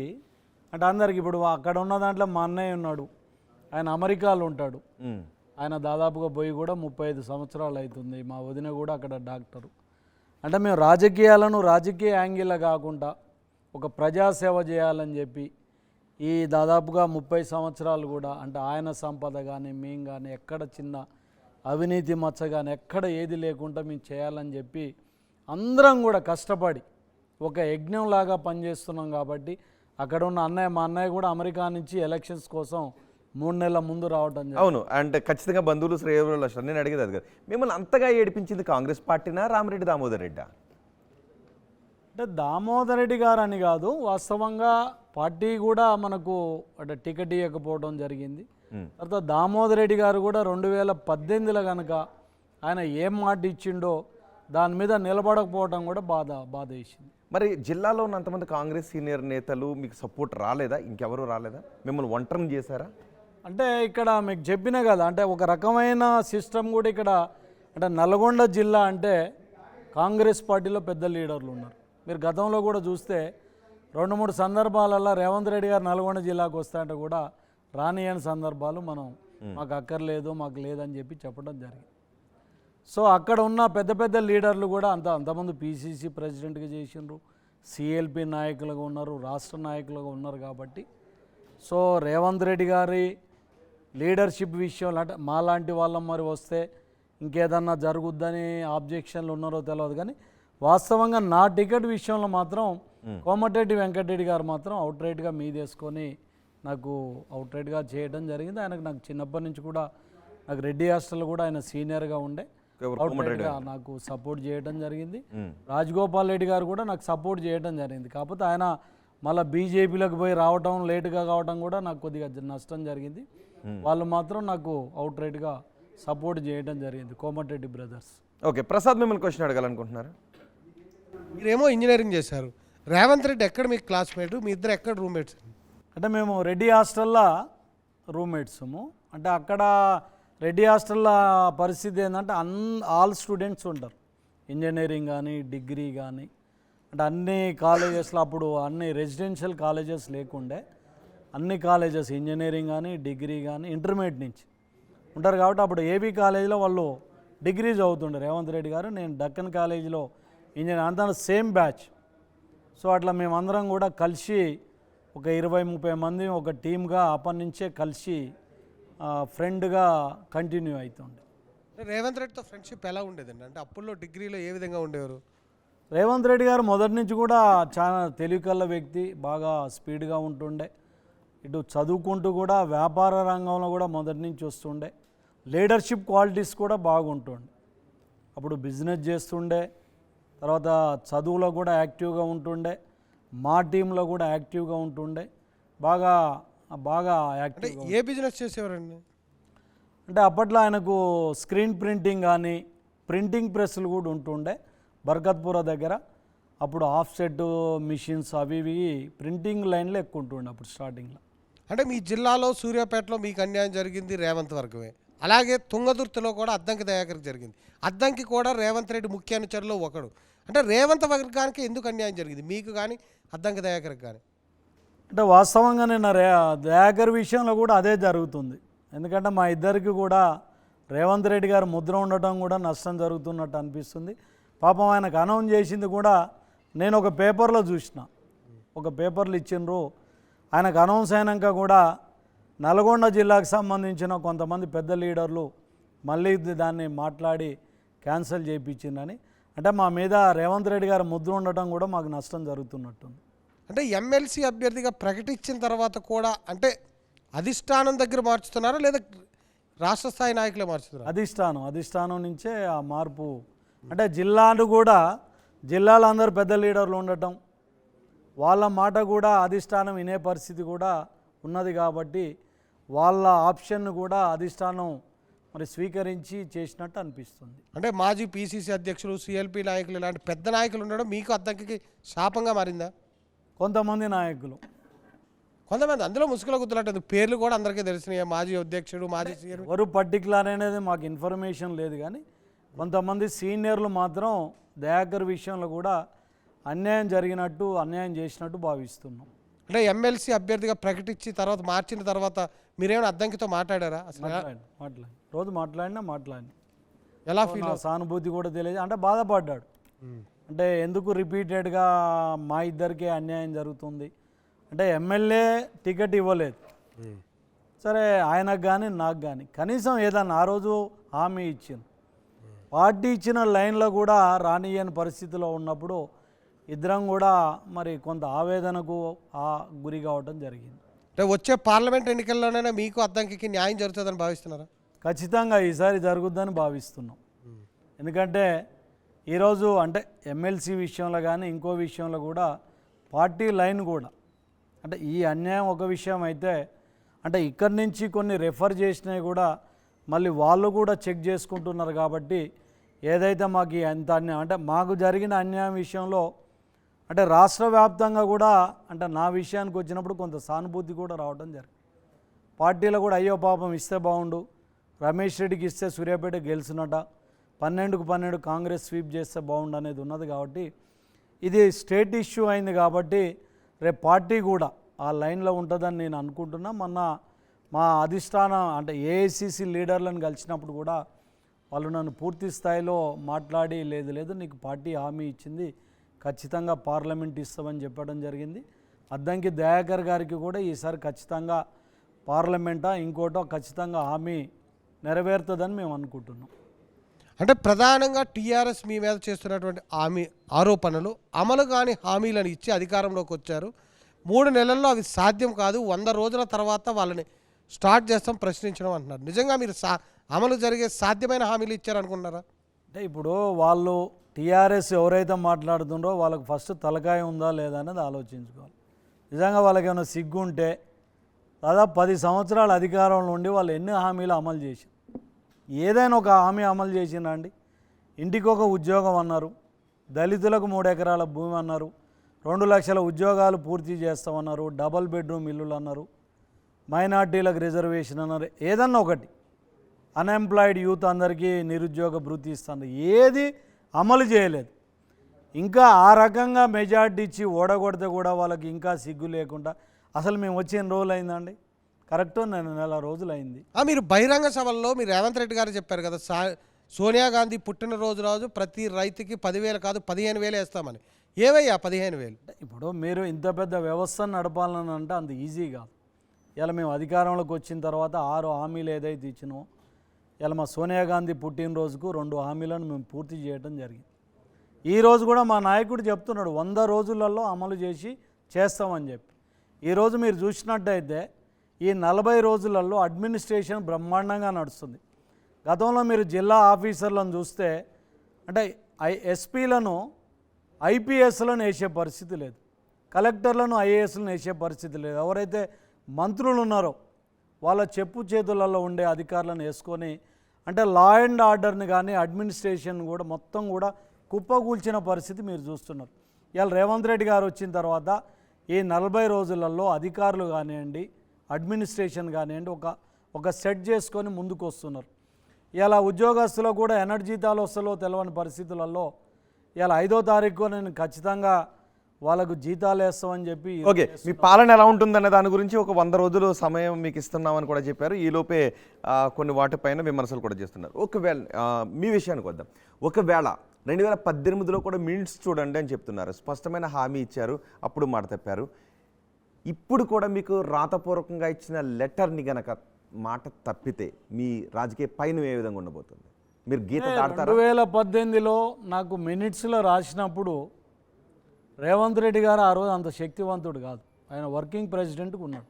అంటే అందరికి ఇప్పుడు అక్కడ ఉన్న దాంట్లో మా అన్నయ్య ఉన్నాడు, ఆయన అమెరికాలో ఉంటాడు, ఆయన దాదాపుగా పోయి కూడా 35 సంవత్సరాలు అవుతుంది. మా వదిన కూడా అక్కడ డాక్టరు. అంటే మేము రాజకీయాలను రాజకీయ యాంగిల్లో కాకుండా ఒక ప్రజాసేవ చేయాలని చెప్పి ఈ దాదాపుగా 30 సంవత్సరాలు కూడా అంటే ఆయన సంపద కానీ మేము కానీ ఎక్కడ చిన్న అవినీతి మచ్చ కానీ ఎక్కడ ఏది లేకుండా మేము చేయాలని చెప్పి అందరం కూడా కష్టపడి ఒక యజ్ఞంలాగా పనిచేస్తున్నాం. కాబట్టి అక్కడ ఉన్న అన్నయ్య మా అన్నయ్య కూడా అమెరికా నుంచి ఎలక్షన్స్ కోసం 3 నెలల ముందు రావడం. అవును, అంటే ఖచ్చితంగా బంధువులు శ్రేయోభిలాషులు వస్తారు. నేను అడిగేది అది కదా, మిమ్మల్ని అంతగా ఏడిపించింది కాంగ్రెస్ పార్టీనా రామిరెడ్డి దామోదర్ రెడ్డా? అంటే దామోదర్ రెడ్డి గారు అని కాదు, వాస్తవంగా పార్టీ కూడా మనకు అంటే టికెట్ ఇవ్వకపోవడం జరిగింది. తర్వాత దామోదర్ రెడ్డి గారు కూడా 2018లో కనుక ఆయన ఏం మాట ఇచ్చిండో దాని మీద నిలబడకపోవడం కూడా బాధ వేసింది. మరి జిల్లాలో ఉన్నంతమంది కాంగ్రెస్ సీనియర్ నేతలు మీకు సపోర్ట్ రాలేదా? ఇంకెవరు రాలేదా? మిమ్మల్ని ఒంటరిని చేశారా? అంటే ఇక్కడ మీకు చెప్పినా కదా, అంటే ఒక రకమైన సిస్టమ్ కూడా ఇక్కడ అంటే నల్గొండ జిల్లా అంటే కాంగ్రెస్ పార్టీలో పెద్ద లీడర్లు ఉన్నారు. మీరు గతంలో కూడా చూస్తే 2-3 సందర్భాలలో రేవంత్ రెడ్డి గారు నల్గొండ జిల్లాకు వస్తాయంటే కూడా రానియని సందర్భాలు మనం మాకు అక్కర్లేదు మాకు లేదని చెప్పి చెప్పడం జరిగింది. సో అక్కడ ఉన్న పెద్ద లీడర్లు కూడా అంతమంది పీసీసీ ప్రెసిడెంట్గా చేసిండ్రు, సిఎల్పి నాయకులుగా ఉన్నారు, రాష్ట్ర నాయకులుగా ఉన్నారు. కాబట్టి సో రేవంత్ రెడ్డి గారి లీడర్షిప్ విషయంలో అంటే మాలాంటి వాళ్ళం మరి వస్తే ఇంకేదన్నా జరుగుద్దని ఆబ్జెక్షన్లు ఉన్నారో తెలియదు. కానీ వాస్తవంగా నా టికెట్ విషయంలో మాత్రం కోమటిరెడ్డి వెంకటరెడ్డి గారు మాత్రం అవుట్రైట్గా మీదేసుకొని నాకు అవుట్రైట్గా చేయడం జరిగింది. ఆయనకు నాకు చిన్నప్పటి నుంచి కూడా నాకు రెడ్డి హాస్టల్ కూడా ఆయన సీనియర్గా ఉండే అవుట్రైట్గా నాకు సపోర్ట్ చేయడం జరిగింది. రాజగోపాల్ రెడ్డి గారు కూడా నాకు సపోర్ట్ చేయడం జరిగింది. కాకపోతే ఆయన మళ్ళీ బీజేపీలోకి పోయి రావటం లేటుగా కావడం కూడా నాకు కొద్దిగా నష్టం జరిగింది. వాళ్ళు మాత్రం నాకు అవుట్రైట్గా సపోర్ట్ చేయడం జరిగింది, కోమటిరెడ్డి బ్రదర్స్. ఓకే, ప్రసాద్ మిమ్మల్ని క్వశ్చన్ అడగాలనుకుంటున్నారు. మీరేమో ఇంజనీరింగ్ చేశారు, రేవంత్ రెడ్డి ఎక్కడ మీకు క్లాస్మేట్, మీ ఇద్దరు ఎక్కడ రూమ్మేట్స్? అంటే మేము రెడ్డి హాస్టల్లో రూమ్మేట్స్ము. అంటే అక్కడ రెడ్డి హాస్టల్ల పరిస్థితి ఏంటంటే ఆల్ స్టూడెంట్స్ ఉంటారు, ఇంజనీరింగ్ కానీ డిగ్రీ కానీ, అంటే అన్ని కాలేజెస్లో అప్పుడు అన్ని రెసిడెన్షియల్ కాలేజెస్ లేకుండే అన్ని కాలేజెస్ ఇంజనీరింగ్ కానీ డిగ్రీ కానీ ఇంటర్మీడియట్ నుంచి ఉంటారు. కాబట్టి అప్పుడు ఏబీ కాలేజీలో వాళ్ళు డిగ్రీ చదువుతుండే రేవంత్ రెడ్డి గారు, నేను డక్కన్ కాలేజీలో ఇంజనీర్, అంతా సేమ్ బ్యాచ్. సో అట్లా మేమందరం కూడా కలిసి ఒక 20-30 మంది ఒక టీమ్గా అప్పటి నుంచే కలిసి ఫ్రెండ్గా కంటిన్యూ అవుతుండే. రేవంత్ రెడ్డితో ఫ్రెండ్షిప్ ఎలా ఉండేదండి? అంటే అప్పుల్లో డిగ్రీలో ఏ విధంగా ఉండేవారు? రేవంత్ రెడ్డి గారు మొదటి నుంచి కూడా చాలా తెలివికల్ల వ్యక్తి, బాగా స్పీడ్గా ఉంటుండే, ఇటు చదువుకుంటూ కూడా వ్యాపార రంగంలో కూడా మొదటి నుంచి వస్తుండే, లీడర్షిప్ క్వాలిటీస్ కూడా బాగుంటుండే. అప్పుడు బిజినెస్ చేస్తుండే, తర్వాత చదువులో కూడా యాక్టివ్గా ఉంటుండే, మా టీంలో కూడా యాక్టివ్గా ఉంటుండే, బాగా బాగా అంటే యాక్టివ్గా. ఏ బిజినెస్ చేసేవారండి? అంటే అప్పట్లో ఆయనకు స్క్రీన్ ప్రింటింగ్ కానీ ప్రింటింగ్ ప్రెస్లు కూడా ఉంటుండే బర్కత్పుర దగ్గర. అప్పుడు ఆఫ్సెట్ మిషన్స్ అవి ఇవి ప్రింటింగ్ లైన్లో ఎక్కువ ఉంటుండే అప్పుడు స్టార్టింగ్లో. అంటే మీ జిల్లాలో సూర్యాపేటలో మీకు అన్యాయం జరిగింది రేవంత్ వర్గమే, అలాగే తుంగదుర్తిలో కూడా అద్దంకి దయాకర్కి జరిగింది. అద్దంకి కూడా రేవంత్ రెడ్డి ముఖ్య అనుచరులో ఒకడు. అంటే రేవంత్ వర్గానికి ఎందుకు అన్యాయం జరిగింది, మీకు కానీ అద్దంకి దయాకర్కి కానీ? అంటే వాస్తవంగా నిన్న దయాకర్ విషయంలో కూడా అదే జరుగుతుంది. ఎందుకంటే మా ఇద్దరికి కూడా రేవంత్ రెడ్డి గారు ముద్ర ఉండటం కూడా నష్టం జరుగుతున్నట్టు అనిపిస్తుంది. పాపం ఆయనకు అనౌన్స్ చేసింది కూడా నేను ఒక పేపర్లో చూసిన, ఒక పేపర్లు ఇచ్చిండ్రు. ఆయనకు అనౌన్స్ అయినాక కూడా నల్గొండ జిల్లాకు సంబంధించిన కొంతమంది పెద్ద లీడర్లు మళ్ళీ దాన్ని మాట్లాడి క్యాన్సిల్ చేయించిందని. అంటే మా మీద రేవంత్ రెడ్డి గారు ముద్ర ఉండటం కూడా మాకు నష్టం జరుగుతున్నట్టుంది. అంటే ఎమ్మెల్సీ అభ్యర్థిగా ప్రకటించిన తర్వాత కూడా అంటే అధిష్టానం దగ్గర మార్చుతున్నారా లేదా రాష్ట్ర స్థాయి నాయకులే మార్చుతున్నారు? అధిష్టానం నుంచే ఆ మార్పు. అంటే జిల్లాలు కూడా జిల్లాలో అందరు పెద్ద లీడర్లు ఉండటం, వాళ్ళ మాట కూడా అధిష్టానం వినే పరిస్థితి కూడా ఉన్నది. కాబట్టి వాళ్ళ ఆప్షన్ను కూడా అధిష్టానం మరి స్వీకరించి చేసినట్టు అనిపిస్తుంది. అంటే మాజీ పీసీసీ అధ్యక్షులు, సిఎల్పి నాయకులు ఇలాంటి పెద్ద నాయకులు ఉండడం మీకు అద్దంకి శాపంగా మారిందా? కొంతమంది నాయకులు, కొంతమంది అందులో ముసుగులో గుర్తులాంటి పేర్లు కూడా అందరికీ తెలిసినాయి, మాజీ అధ్యక్షుడు, మాజీ సీఎం. ఎవరు పర్టికులర్ అనేది మాకు ఇన్ఫర్మేషన్ లేదు, కానీ కొంతమంది సీనియర్లు మాత్రం దయాకర్ విషయంలో కూడా అన్యాయం జరిగినట్టు, అన్యాయం చేసినట్టు భావిస్తున్నాం. అంటే ఎమ్మెల్సీ అభ్యర్థిగా ప్రకటించి తర్వాత మార్చిన తర్వాత మీరేమైనా అద్దంకితో మాట్లాడారా? అసలు మాట్లాడి రోజు మాట్లాడినా ఎలా ఫీల్? సానుభూతి కూడా తెలియదు, అంటే బాధపడ్డాడు. అంటే ఎందుకు రిపీటెడ్గా మా ఇద్దరికే అన్యాయం జరుగుతుంది, అంటే ఎమ్మెల్యే టికెట్ ఇవ్వలేదు, సరే ఆయనకు కానీ నాకు కానీ కనీసం ఏదన్నా ఆ రోజు హామీ ఇచ్చింది, పార్టీ ఇచ్చిన లైన్లో కూడా రానియని పరిస్థితిలో ఉన్నప్పుడు ఇద్దరం కూడా మరి కొంత ఆవేదనకు గురి కావడం జరిగింది. అంటే వచ్చే పార్లమెంట్ ఎన్నికల్లోనైనా మీకు అద్దంకి న్యాయం జరుగుతుందని భావిస్తున్నారా? ఖచ్చితంగా ఈసారి జరుగుద్దని భావిస్తున్నాం. ఎందుకంటే ఈరోజు అంటే ఎమ్మెల్సీ విషయంలో కానీ ఇంకో విషయంలో కూడా పార్టీ లైన్ కూడా అంటే ఈ అన్యాయం ఒక విషయం అయితే, అంటే ఇక్కడి నుంచి కొన్ని రెఫర్ చేసినవి కూడా మళ్ళీ వాళ్ళు కూడా చెక్ చేసుకుంటున్నారు. కాబట్టి ఏదైతే మాకు ఎంత అన్యాయం అంటే మాకు జరిగిన అన్యాయం విషయంలో అంటే రాష్ట్ర వ్యాప్తంగా కూడా అంటే నా విషయానికి వచ్చినప్పుడు కొంత సానుభూతి కూడా రావడం జరిగింది. పార్టీలో కూడా అయ్యో పాపం ఇస్తే బాగుండు, రమేష్ రెడ్డికి ఇస్తే సూర్యాపేట గెలుచున్నట, 12కు 12 కాంగ్రెస్ స్వీప్ చేస్తే బాగుండు అనేది ఉన్నది. కాబట్టి ఇది స్టేట్ ఇష్యూ అయింది కాబట్టి రేపు పార్టీ కూడా ఆ లైన్లో ఉంటుందని నేను అనుకుంటున్నా. మొన్న మా అధిష్టానం అంటే ఏఐసిసి లీడర్లను కలిసినప్పుడు కూడా వాళ్ళు నన్ను పూర్తి స్థాయిలో మాట్లాడి లేదు నీకు పార్టీ హామీ ఇచ్చింది, ఖచ్చితంగా పార్లమెంట్ ఇస్తామని చెప్పడం జరిగింది. అద్దంకి దయాకర్ గారికి కూడా ఈసారి ఖచ్చితంగా పార్లమెంటా ఇంకోటో ఖచ్చితంగా హామీ నెరవేరుతుందని మేము అనుకుంటున్నాం. అంటే ప్రధానంగా టీఆర్ఎస్ మీ మీద చేస్తున్నటువంటి ఆరోపణలు అమలు కాని హామీలను ఇచ్చి అధికారంలోకి వచ్చారు, 3 నెలల్లో అవి సాధ్యం కాదు, 100 రోజుల తర్వాత వాళ్ళని స్టార్ట్ చేస్తాం ప్రశ్నించడం అంటున్నారు. నిజంగా మీరు అమలు జరిగే సాధ్యమైన హామీలు ఇచ్చారనుకుంటున్నారా? అంటే ఇప్పుడు వాళ్ళు టీఆర్ఎస్ ఎవరైతే మాట్లాడుతుండ్రో వాళ్ళకి ఫస్ట్ తలకాయ ఉందా లేదా అనేది ఆలోచించుకోవాలి. నిజంగా వాళ్ళకి ఏమైనా సిగ్గు ఉంటే దాదాపు 10 సంవత్సరాల అధికారంలో ఉండి వాళ్ళు ఎన్ని హామీలు అమలు చేశారు, ఏదైనా ఒక హామీ అమలు చేసిందండి? ఇంటికి ఒక ఉద్యోగం అన్నారు, దళితులకు 3 ఎకరాల భూమి అన్నారు, 2 లక్షల ఉద్యోగాలు పూర్తి చేస్తామన్నారు, డబల్ బెడ్రూమ్ ఇల్లులు అన్నారు, మైనార్టీలకు రిజర్వేషన్ అన్నారు, ఏదన్నా ఒకటి, అన్ఎంప్లాయిడ్ యూత్ అందరికీ నిరుద్యోగ భృతి ఇస్తుంది, ఏది అమలు చేయలేదు. ఇంకా ఆ రకంగా మెజార్టీ ఇచ్చి ఓడగొడితే కూడా వాళ్ళకి ఇంకా సిగ్గు లేకుండా, అసలు మేము వచ్చి ఎన్ని రోజులు అయిందండి? కరెక్ట్ నెల రోజులు అయింది. మీరు బహిరంగ సభల్లో మీరు రేవంత్ రెడ్డి గారు చెప్పారు కదా, సోనియా గాంధీ పుట్టినరోజు ప్రతి రైతుకి 10,000 కాదు 15,000 వేస్తామని. ఏవయ్యా 15,000? ఇప్పుడు మీరు ఇంత పెద్ద వ్యవస్థను నడపాలని అంటే అంత ఈజీ కాదు. ఇలా మేము అధికారంలోకి వచ్చిన తర్వాత 6 హామీలు ఏదైతే ఇచ్చినో, ఇలా మా సోనియా గాంధీ పుట్టినరోజుకు 2 హామీలను మేము పూర్తి చేయడం జరిగింది. ఈరోజు కూడా మా నాయకుడు చెప్తున్నాడు 100 రోజులలో అమలు చేసి చేస్తామని చెప్పి. ఈరోజు మీరు చూసినట్టయితే ఈ 40 రోజులలో అడ్మినిస్ట్రేషన్ బ్రహ్మాండంగా నడుస్తుంది. గతంలో మీరు జిల్లా ఆఫీసర్లను చూస్తే అంటే ఎస్పీలను ఐపీఎస్లను వేసే పరిస్థితి లేదు, కలెక్టర్లను ఐఏఎస్లను వేసే పరిస్థితి లేదు. ఎవరైతే మంత్రులు ఉన్నారో వాళ్ళ చెప్పు చేతులలో ఉండే అధికారులను వేసుకొని అంటే లా అండ్ ఆర్డర్ని కానీ అడ్మినిస్ట్రేషన్ కూడా మొత్తం కూడా కుప్పకూల్చిన పరిస్థితి మీరు చూస్తున్నారు. ఇవాళ రేవంత్ రెడ్డి గారు వచ్చిన తర్వాత ఈ 40 రోజులలో అధికారులు కానివ్వండి, అడ్మినిస్ట్రేషన్ కానివ్వండి ఒక సెట్ చేసుకొని ముందుకు వస్తున్నారు. ఇలా ఉద్యోగస్తులు కూడా ఎనర్జీతాలు వస్తలో తెలియని పరిస్థితులలో ఇలా 5వ తారీఖు నేను ఖచ్చితంగా వాళ్ళకు జీతాలు వేస్తామని చెప్పి. ఓకే, మీ పాలన ఎలా ఉంటుందనే దాని గురించి ఒక 100 రోజులు సమయం మీకు ఇస్తున్నామని కూడా చెప్పారు. ఈలోపే కొన్ని వాటిపైన విమర్శలు కూడా చేస్తున్నారు. ఒకవేళ మీ విషయానికి వద్దాం. ఒకవేళ 2018లో కూడా మినిట్స్ చూడండి అని చెప్తున్నారు, స్పష్టమైన హామీ ఇచ్చారు, అప్పుడు మాట తప్పారు. ఇప్పుడు కూడా మీకు రాతపూర్వకంగా ఇచ్చిన లెటర్ని గనక మాట తప్పితే మీ రాజకీయ పైన ఏ విధంగా ఉండబోతుంది? మీరు గీత దాటారు. 2018లో నాకు మినిట్స్లో రాసినప్పుడు రేవంత్ రెడ్డి గారు ఆ రోజు అంత శక్తివంతుడు కాదు, ఆయన వర్కింగ్ ప్రెసిడెంట్గా ఉన్నాడు.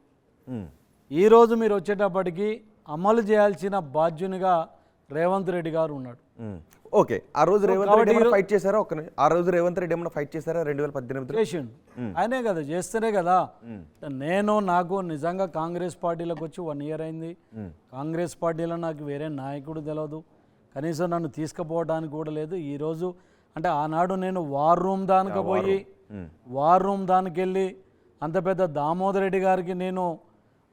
ఈరోజు మీరు వచ్చేటప్పటికి అమలు చేయాల్సిన బాధ్యునిగా రేవంత్ రెడ్డి గారు ఉన్నాడు. ఓకే, ఆ రోజు రేవంత్ రెడ్డి ఏమైనా ఫైట్ చేశారా? ఆ రోజు రేవంత్ రెడ్డి ఏమైనా ఫైట్ చేశారా? 2018 చేసిండు, ఆయనే కదా చేస్తేనే కదా. నాకు నిజంగా కాంగ్రెస్ పార్టీలోకి వచ్చి 1 ఇయర్ అయింది. కాంగ్రెస్ పార్టీలో నాకు వేరే నాయకుడు తెలియదు, కనీసం నన్ను తీసుకుపోవడానికి కూడా లేదు. ఈరోజు అంటే ఆనాడు నేను వార్ రూమ్ దానికి పోయి వార్ రూమ్ దానికి వెళ్ళి అంత పెద్ద దామోదర్ రెడ్డి గారికి నేను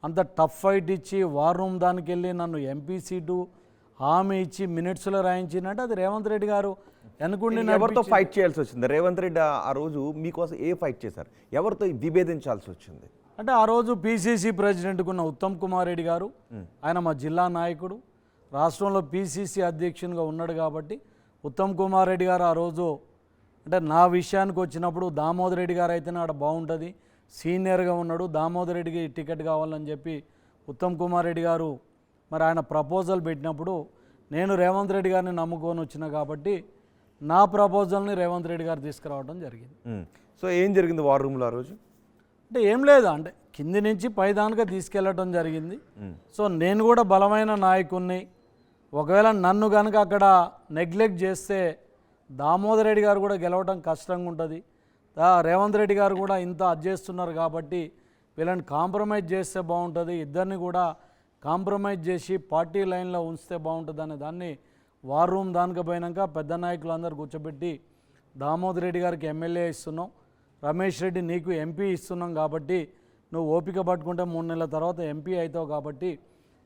అంత టఫ్ ఫైట్ ఇచ్చి వార్ రూమ్ దానికి వెళ్ళి నన్ను ఎంపీ సీటు హామీ ఇచ్చి మినిట్స్లో రాయించినట్టు అది రేవంత్ రెడ్డి గారు అనుకుంటే. ఎవరితో ఫైట్ చేయాల్సి వచ్చింది రేవంత్ రెడ్డి ఆ రోజు? మీకోసం ఏ ఫైట్ చేశారు? ఎవరితో విభేదించాల్సి వచ్చింది? అంటే ఆ రోజు పిసిసి ప్రెసిడెంట్గా ఉన్న ఉత్తమ్ కుమార్ రెడ్డి గారు, ఆయన మా జిల్లా నాయకుడు, రాష్ట్రంలో పిసిసి అధ్యక్షునిగా ఉన్నాడు కాబట్టి ఉత్తమ్ కుమార్ రెడ్డి గారు ఆ రోజు అంటే నా విషయానికి వచ్చినప్పుడు దామోదర్ రెడ్డి గారు అయితేనే ఆడ బాగుంటుంది, సీనియర్గా ఉన్నాడు, దామోదర్ రెడ్డికి టికెట్ కావాలని చెప్పి ఉత్తమ్ కుమార్ రెడ్డి గారు మరి ఆయన ప్రపోజల్ పెట్టినప్పుడు నేను రేవంత్ రెడ్డి గారిని నమ్ముకొని వచ్చిన కాబట్టి నా ప్రపోజల్ని రేవంత్ రెడ్డి గారు తీసుకురావడం జరిగింది. సో ఏం జరిగింది వార్ రూమ్లో ఆ రోజు? అంటే ఏం లేదు, అంటే కింది నుంచి పైదానిగా తీసుకెళ్ళటం జరిగింది. సో నేను కూడా బలమైన నాయకుడిని, ఒకవేళ నన్ను కనుక అక్కడ నెగ్లెక్ట్ చేస్తే దామోదర్ రెడ్డి గారు కూడా గెలవడం కష్టంగా ఉంటుంది. రేవంత్ రెడ్డి గారు కూడా ఇంత చేస్తున్నారు కాబట్టి వీళ్ళని కాంప్రమైజ్ చేస్తే బాగుంటుంది, ఇద్దరిని కూడా కాంప్రమైజ్ చేసి పార్టీ లైన్లో ఉంచితే బాగుంటుంది అనే దాన్ని వార్ రూమ్ దానికి పోయినాక పెద్ద నాయకులు అందరు కూర్చోబెట్టి దామోదర్ రెడ్డి గారికి ఎమ్మెల్యే ఇస్తున్నాం, రమేష్ రెడ్డి నీకు ఎంపీ ఇస్తున్నాం కాబట్టి నువ్వు ఓపిక పట్టుకుంటే 3 నెలల తర్వాత ఎంపీ అవుతావు కాబట్టి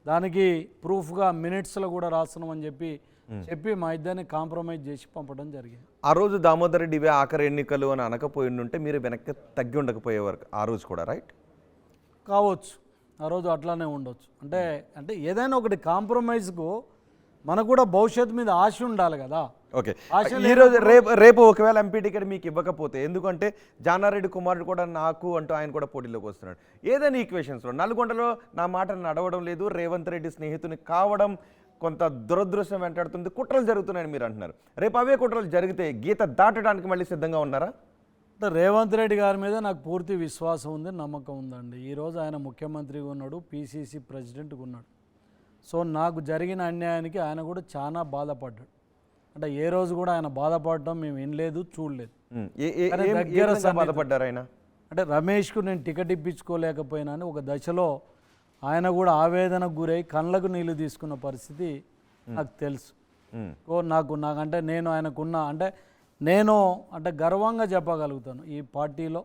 దానికి ప్రూఫ్గా మినిట్స్లో కూడా రాస్తున్నామని చెప్పి మా ఇద్దరిని కాంప్రమైజ్ చేసి పంపడం జరిగింది. ఆ రోజు దామోదర్ రెడ్డి ఇవే ఆఖరి ఎన్నికలు అని అనకపోయి ఉంటే మీరు వెనక్కి తగ్గి ఉండకపోయేవారు ఆ రోజు కూడా, రైట్? కావచ్చు, ఆ రోజు అట్లానే ఉండొచ్చు. అంటే ఏదైనా ఒకటి కాంప్రమైజ్కు మనకు కూడా భవిష్యత్తు మీద ఆశ ఉండాలి కదా. ఓకే, ఈరోజు రేపు ఒకవేళ ఎంపీ టికెట్ మీకు ఇవ్వకపోతే, ఎందుకంటే జానారెడ్డి కుమారుడు కూడా నాకు అంటూ ఆయన కూడా పోటీలోకి వస్తున్నాడు, ఏదైనా ఈక్వేషన్స్లో నల్గొండలో నా మాట నడవడం లేదు, రేవంత్ రెడ్డి స్నేహితుని కావడం కొంత దురదృష్టం వెంటాడుతుంది, కుట్రలు జరుగుతున్నాయని మీరు అంటున్నారు. రేపు అవే కుట్రలు జరిగితే గీత దాటడానికి మళ్ళీ సిద్ధంగా ఉన్నారా? అంటే రేవంత్ రెడ్డి గారి మీద నాకు పూర్తి విశ్వాసం ఉంది, నమ్మకం ఉందండి. ఈరోజు ఆయన ముఖ్యమంత్రిగా ఉన్నాడు, పిసిసి ప్రెసిడెంట్గా ఉన్నాడు. సో నాకు జరిగిన అన్యాయానికి ఆయన కూడా చాలా బాధపడ్డాడు. అంటే ఏ రోజు కూడా ఆయన బాధపడటం మేము వినలేదు, చూడలేదు. బాధపడ్డారు ఆయన? అంటే రమేష్కు నేను టికెట్ ఇప్పించుకోలేకపోయినా అని ఒక దశలో ఆయన కూడా ఆవేదనకు గురై కళ్ళకు నీళ్లు తీసుకున్న పరిస్థితి నాకు తెలుసు. నాకంటే నేను ఆయనకున్న నేను గర్వంగా చెప్పగలుగుతాను, ఈ పార్టీలో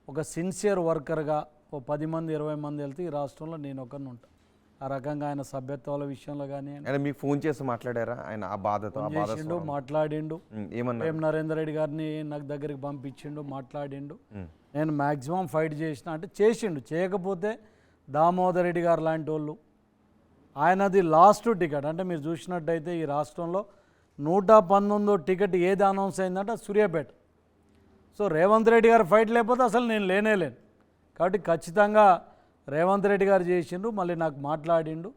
ఒక సిన్సియర్ వర్కర్గా, ఓ 10 మంది 20 మంది వెళ్తే ఈ రాష్ట్రంలో నేను ఒకరిని ఉంటాను. ఆ రకంగా ఆయన సభ్యత్వాల విషయంలో కానీ ఆయన మీకు ఫోన్ చేసి మాట్లాడారా ఆయన ఆ బాధతో ఆ బాధ చేసిండు, మాట్లాడిండు. ఏమన్నా ఎం నరేందర్ రెడ్డి గారిని నాకు దగ్గరికి పంపించిండు, మాట్లాడిండు. నేను మ్యాక్సిమం ఫైట్ చేసిన అంటే చేసిండు. చేయకపోతే దామోదర్ రెడ్డి గారు లాంటి వాళ్ళు ఆయనది లాస్ట్ టికెట్. అంటే మీరు చూసినట్టయితే ఈ రాష్ట్రంలో 119వ టికెట్ ఏది అనౌన్స్ అయిందంటే సూర్యాపేట. సో రేవంత్ రెడ్డి గారు ఫైట్ లేకపోతే అసలు నేను లేను. కాబట్టి ఖచ్చితంగా రేవంత్ రెడ్డి గారు చేసిండ్రు. మళ్ళీ నాకు మాట్లాడిండు,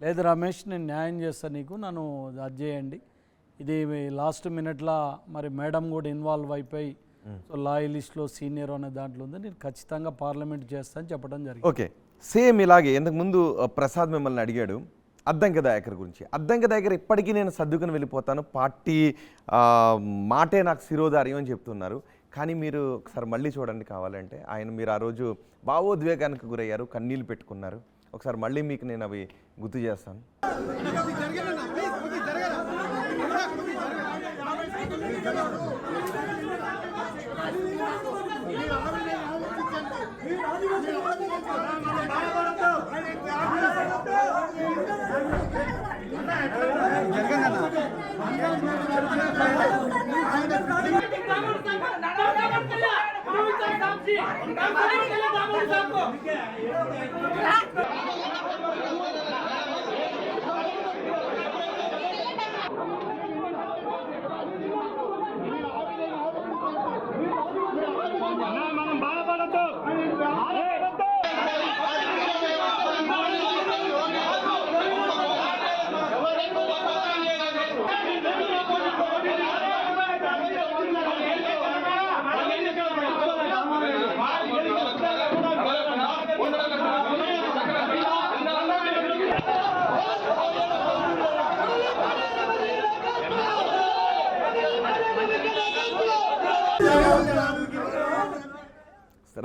లేదు రమేష్ నేను న్యాయం చేస్తాను, నీకు నన్ను అది చేయండి. ఇది లాస్ట్ మినిట్లో మరి మేడం కూడా ఇన్వాల్వ్ అయిపోయి సో లాయలిస్ట్లో సీనియర్ అనే దాంట్లో ఉంది, నేను ఖచ్చితంగా పార్లమెంట్ చేస్తాను చెప్పడం జరిగింది. ఓకే, సేమ్ ఇలాగే ఇంతకుముందు ప్రసాద్ మిమ్మల్ని అడిగాడు అద్దంకి దయాకర్ గురించి. అద్దంకి దయాకర్ ఇప్పటికీ నేను సర్దుకుని వెళ్ళిపోతాను, పార్టీ మాటే నాకు శిరోధార్యం అని చెప్తున్నారు. కానీ మీరు ఒకసారి మళ్ళీ చూడండి కావాలంటే, మీరు ఆ రోజు భావోద్వేగానికి గురయ్యారు, కన్నీళ్ళు పెట్టుకున్నారు. ఒకసారి మళ్ళీ మీకు నేను అవి గుర్తు చేస్తాను.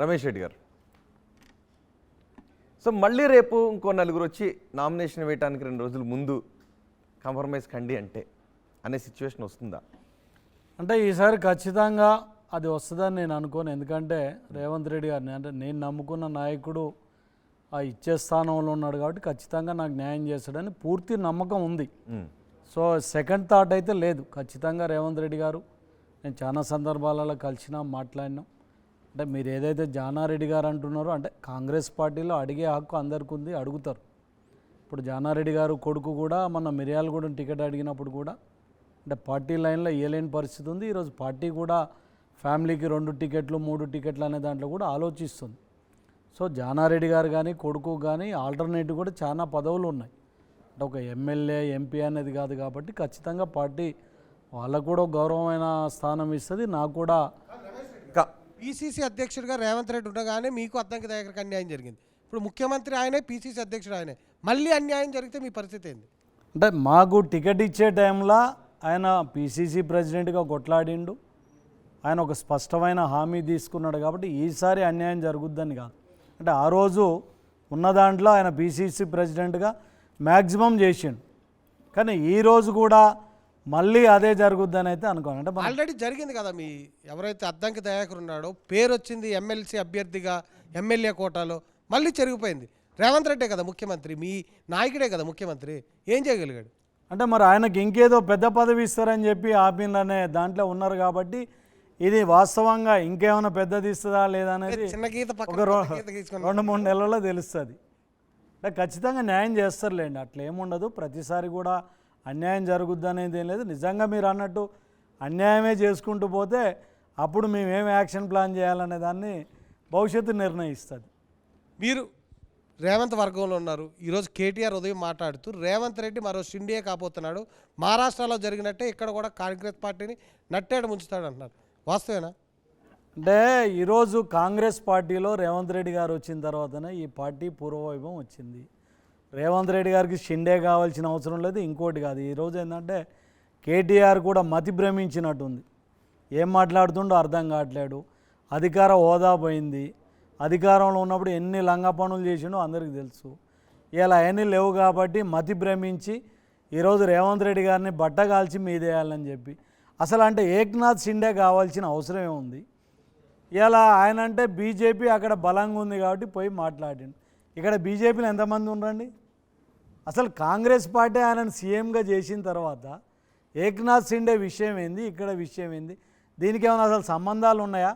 రమేష్ రెడ్డి గారు, సో మళ్ళీ రేపు ఇంకో నలుగురు వచ్చి నామినేషన్ వేయడానికి 2 రోజుల ముందు కాంప్రమైజ్ కండి అనే సిచ్యువేషన్ వస్తుందా? అంటే ఈసారి ఖచ్చితంగా అది వస్తుందని నేను అనుకోను. ఎందుకంటే రేవంత్ రెడ్డి గారిని అంటే నేను నమ్ముకున్న నాయకుడు ఆ ఇచ్చే స్థానంలో ఉన్నాడు కాబట్టి ఖచ్చితంగా నాకు న్యాయం చేస్తాడని పూర్తి నమ్మకం ఉంది. సో సెకండ్ థాట్ అయితే లేదు. ఖచ్చితంగా రేవంత్ రెడ్డి గారు నేను చాలా సందర్భాలలో కలిసినా మాట్లాడినాం. అంటే మీరు ఏదైతే జానారెడ్డి గారు అంటున్నారో అంటే కాంగ్రెస్ పార్టీలో అడిగే హక్కు అందరికీ ఉంది, అడుగుతారు. ఇప్పుడు జానారెడ్డి గారు కొడుకు కూడా మొన్న మిర్యాలగూడెం టికెట్ అడిగినప్పుడు కూడా అంటే పార్టీ లైన్లో ఇవ్వలేని పరిస్థితి ఉంది. ఈరోజు పార్టీ కూడా ఫ్యామిలీకి 2 టికెట్లు 3 టికెట్లు అనే దాంట్లో కూడా ఆలోచిస్తుంది. సో జానారెడ్డి గారు కానీ కొడుకు కానీ ఆల్టర్నేటివ్ కూడా చాలా పదవులు ఉన్నాయి. అంటే ఒక ఎమ్మెల్యే ఎంపీ అనేది కాదు కాబట్టి ఖచ్చితంగా పార్టీ వాళ్ళకు కూడా గౌరవమైన స్థానం ఇస్తుంది. నాకు కూడా పీసీసీ అధ్యక్షుడిగా రేవంత్ రెడ్డి ఉండగానే మీకు అద్దంకి దయాకర్కి అన్యాయం జరిగింది. ఇప్పుడు ముఖ్యమంత్రి ఆయనే, పీసీసీ అధ్యక్షుడు ఆయనే, మళ్ళీ అన్యాయం జరిగితే మీ పరిస్థితి ఏంది? అంటే మాకు టికెట్ ఇచ్చే టైంలో ఆయన పీసీసీ ప్రెసిడెంట్గా కొట్లాడిండు, ఆయన ఒక స్పష్టమైన హామీ తీసుకున్నాడు. కాబట్టి ఈసారి అన్యాయం జరుగుద్దని కాదు. అంటే ఆ రోజు ఉన్న దాంట్లో ఆయన పీసీసీ ప్రెసిడెంట్గా మ్యాక్సిమం చేసిండు. కానీ ఈరోజు కూడా మళ్ళీ అదే జరుగుద్దని అయితే అనుకోను. అంటే ఆల్రెడీ జరిగింది కదా, మీ ఎవరైతే అద్దంకి దయాకర్ ఉన్నాడో పేరు వచ్చింది ఎమ్మెల్సీ అభ్యర్థిగా ఎమ్మెల్యే కోటాలో, మళ్ళీ జరిగిపోయింది. రేవంత్ రెడ్డే కదా ముఖ్యమంత్రి, మీ నాయకుడే కదా ముఖ్యమంత్రి, ఏం చేయగలిగాడు? అంటే మరి ఆయనకి ఇంకేదో పెద్ద పదవి ఇస్తారని చెప్పి ఆపిన్లనే దాంట్లో ఉన్నారు కాబట్టి ఇది వాస్తవంగా ఇంకేమైనా పెద్దది ఇస్తుందా లేదా అనేది చిన్న గీత ఒక 2-3 నెలల్లో తెలుస్తుంది. అంటే ఖచ్చితంగా న్యాయం చేస్తారులేండి, అట్లా ఏముండదు. ప్రతిసారి కూడా అన్యాయం జరుగుద్ది అనేది ఏం లేదు. నిజంగా మీరు అన్నట్టు అన్యాయమే చేసుకుంటూ పోతే అప్పుడు మేమేం యాక్షన్ ప్లాన్ చేయాలనే దాన్ని భవిష్యత్తు నిర్ణయిస్తుంది. మీరు రేవంత్ వర్గంలో ఉన్నారు. ఈరోజు కేటీఆర్ ఉదయం మాట్లాడుతూ రేవంత్ రెడ్డి మరో షిండియే కాబోతున్నాడు, మహారాష్ట్రలో జరిగినట్టే ఇక్కడ కూడా కాంగ్రెస్ పార్టీని నట్టేడు ముంచుతాడు అంటున్నారు. వాస్తవేనా? అంటే ఈరోజు కాంగ్రెస్ పార్టీలో రేవంత్ రెడ్డి గారు వచ్చిన తర్వాతనే ఈ పార్టీ పూర్వవైభవం వచ్చింది. రేవంత్ రెడ్డి గారికి షిండే కావాల్సిన అవసరం లేదు, ఇంకోటి కాదు. ఈరోజు ఏంటంటే కేటీఆర్ కూడా మతి భ్రమించినట్టుంది, ఏం మాట్లాడుతుండో అర్థం కావట్లేడు. అధికార హోదా పోయింది, అధికారంలో ఉన్నప్పుడు ఎన్ని లంగా పనులు చేసిండో అందరికీ తెలుసు. ఇలా అవన్నీ లేవు కాబట్టి మతి భ్రమించి ఈరోజు రేవంత్ రెడ్డి గారిని బట్టగాల్చి మీదేయాలని చెప్పి అసలు అంటే ఏక్నాథ్ షిండే కావాల్సిన అవసరం ఏముంది? ఇలా ఆయన అంటే బీజేపీ అక్కడ బలంగా ఉంది కాబట్టి పోయి మాట్లాడిండు. ఇక్కడ బీజేపీలో ఎంతమంది ఉండండి? అసలు కాంగ్రెస్ పార్టీ ఆయనను సీఎంగా చేసిన తర్వాత ఏక్నాథ్ షిండే విషయం ఏంది, ఇక్కడ విషయం ఏంది, దీనికి ఏమైనా అసలు సంబంధాలు ఉన్నాయా?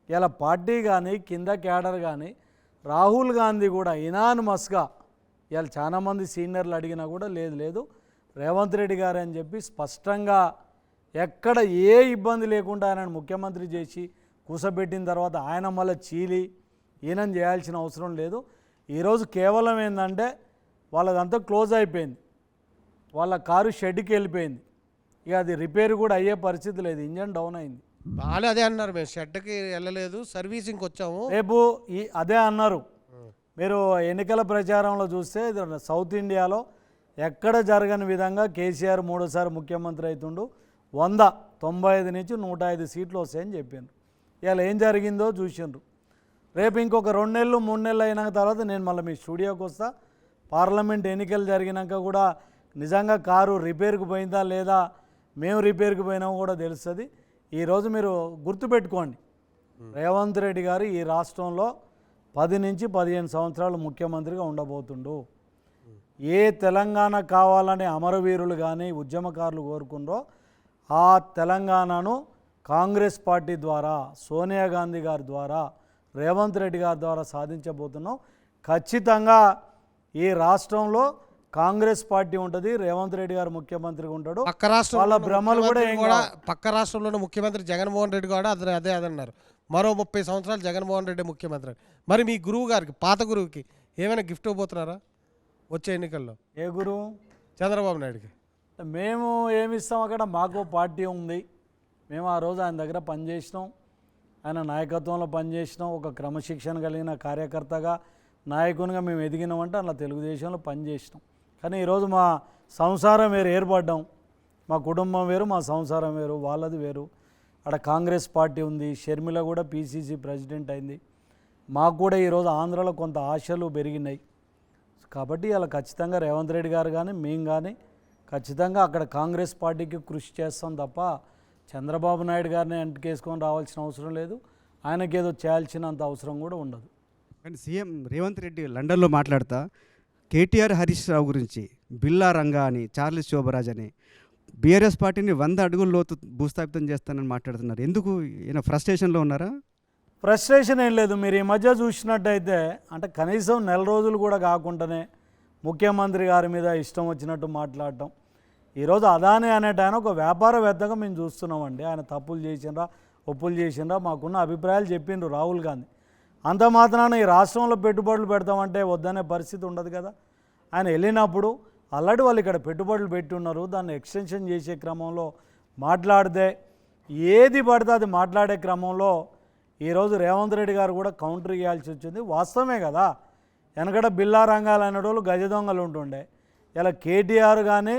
ఇలా పార్టీ కానీ కింద క్యాడర్ కానీ రాహుల్ గాంధీ కూడా ఇనానిమస్గా ఇవాళ చాలామంది సీనియర్లు అడిగినా కూడా లేదు రేవంత్ రెడ్డి గారు అని చెప్పి స్పష్టంగా ఎక్కడ ఏ ఇబ్బంది లేకుండా ఆయనను ముఖ్యమంత్రి చేసి కూసబెట్టిన తర్వాత ఆయన మళ్ళీ చీలి ఈయనని చేయాల్సిన అవసరం లేదు. ఈరోజు కేవలం ఏంటంటే వాళ్ళదంతా క్లోజ్ అయిపోయింది, వాళ్ళ కారు షెడ్కి వెళ్ళిపోయింది, ఇక అది రిపేర్ కూడా అయ్యే పరిస్థితి లేదు, ఇంజన్ డౌన్ అయింది. వాళ్ళు అదే అన్నారు, మేము షెడ్కి వెళ్ళలేదు సర్వీసింగ్కి వచ్చాము. రేపు అదే అన్నారు. మీరు ఎన్నికల ప్రచారంలో చూస్తే సౌత్ ఇండియాలో ఎక్కడ జరగని విధంగా కేసీఆర్ 3సారి ముఖ్యమంత్రి అవుతుండు, 95 నుంచి 105 సీట్లు వస్తాయని చెప్పిండ్రు. ఇవాళ ఏం జరిగిందో చూసిండ్రు. రేపు ఇంకొక 2 నెలలు 3 నెలలు అయినాక తర్వాత నేను మళ్ళీ మీ స్టూడియోకి వస్తా. పార్లమెంట్ ఎన్నికలు జరిగినాక కూడా నిజంగా కారు రిపేర్కి పోయిందా లేదా, మేము రిపేర్కి పోయినామో కూడా తెలుస్తుంది. ఈరోజు మీరు గుర్తుపెట్టుకోండి, రేవంత్ రెడ్డి గారు ఈ రాష్ట్రంలో 10 నుంచి 15 సంవత్సరాలు ముఖ్యమంత్రిగా ఉండబోతుండు. ఏ తెలంగాణ కావాలని అమరవీరులు కానీ ఉద్యమకారులు కోరుకుందో ఆ తెలంగాణను కాంగ్రెస్ పార్టీ ద్వారా, సోనియా గాంధీ గారి ద్వారా, రేవంత్ రెడ్డి గారి ద్వారా సాధించబోతున్నాం. ఖచ్చితంగా ఈ రాష్ట్రంలో కాంగ్రెస్ పార్టీ ఉంటుంది, రేవంత్ రెడ్డి గారు ముఖ్యమంత్రిగా ఉంటాడు. పక్క రాష్ట్రం వాళ్ళ భ్రమలు కూడా ఏం కావు. పక్క రాష్ట్రంలోని ముఖ్యమంత్రి జగన్మోహన్ రెడ్డి కూడా అదే అన్నారు, మరో 30 సంవత్సరాలు జగన్మోహన్ రెడ్డి ముఖ్యమంత్రి. మరి మీ గురువు గారికి, పాత గురువుకి ఏమైనా గిఫ్ట్ ఇవ్వబోతున్నారా వచ్చే ఎన్నికల్లో? ఏ గురువు? చంద్రబాబు నాయుడుకి. మేము ఏమిస్తాం, అక్కడ మాకు పార్టీ ఉంది, మేము ఆ రోజు ఆయన దగ్గర పనిచేసినాం, ఆయన నాయకత్వంలో పనిచేసినాం, ఒక క్రమశిక్షణ కలిగిన కార్యకర్తగా నాయకునిగా మేము ఎదిగినామంటే అలా తెలుగుదేశంలో పనిచేసినాం. కానీ ఈరోజు మా సంసారం వేరు ఏర్పడ్డాం, మా కుటుంబం వేరు, మా సంసారం వేరు, వాళ్ళది వేరు. అక్కడ కాంగ్రెస్ పార్టీ ఉంది, షర్మిల కూడా పీసీసీ ప్రెసిడెంట్ అయింది. మాకు కూడా ఈరోజు ఆంధ్రాలో కొంత ఆశలు పెరిగినాయి. కాబట్టి అలా ఖచ్చితంగా రేవంత్ రెడ్డి గారు కానీ మేము కానీ ఖచ్చితంగా అక్కడ కాంగ్రెస్ పార్టీకి కృషి చేస్తాం తప్ప చంద్రబాబు నాయుడు గారిని అంటికేసుకొని రావాల్సిన అవసరం లేదు, ఆయనకేదో చేయాల్సినంత అవసరం కూడా ఉండదు. కానీ సీఎం రేవంత్ రెడ్డి లండన్లో మాట్లాడుతా కేటీఆర్ హరీష్ రావు గురించి, బిల్లా రంగా అని, చార్లెస్ శోభరాజ్ అని బీఆర్ఎస్ పార్టీని 100 అడుగుల లోతు భూస్థాపితం చేస్తానని మాట్లాడుతున్నారు. ఎందుకు ఈయన ఫ్రస్ట్రేషన్లో ఉన్నారా? ఫ్రస్ట్రేషన్ ఏం లేదు. మీరు ఈ మధ్య చూసినట్టయితే అంటే కనీసం 1 నెల రోజులు కూడా కాకుండానే ముఖ్యమంత్రి గారి మీద ఇష్టం వచ్చినట్టు మాట్లాడటం. ఈరోజు అదానీ అనేట ఆయన ఒక వ్యాపారవేత్తగా మేము చూస్తున్నామండి. ఆయన తప్పులు చేసిండ్రా ఒప్పులు చేసిండ్రా మాకున్న అభిప్రాయాలు చెప్పిండ్రు రాహుల్ గాంధీ. అంత మాత్రాన ఈ రాష్ట్రంలో పెట్టుబడులు పెడతామంటే వద్దనే పరిస్థితి ఉండదు కదా. ఆయన వెళ్ళినప్పుడు ఆల్రెడీ వాళ్ళు ఇక్కడ పెట్టుబడులు పెట్టి ఉన్నారు, దాన్ని ఎక్స్టెన్షన్ చేసే క్రమంలో మాట్లాడితే ఏది పడితే అది మాట్లాడే క్రమంలో ఈరోజు రేవంత్ రెడ్డి గారు కూడా కౌంటర్ ఇవ్వాల్సి వచ్చింది. వాస్తవమే కదా, వెనకడ బిల్లా రంగాలు అనేటోళ్ళు గజ దొంగలు ఉంటుండే. ఇలా కేటీఆర్ కానీ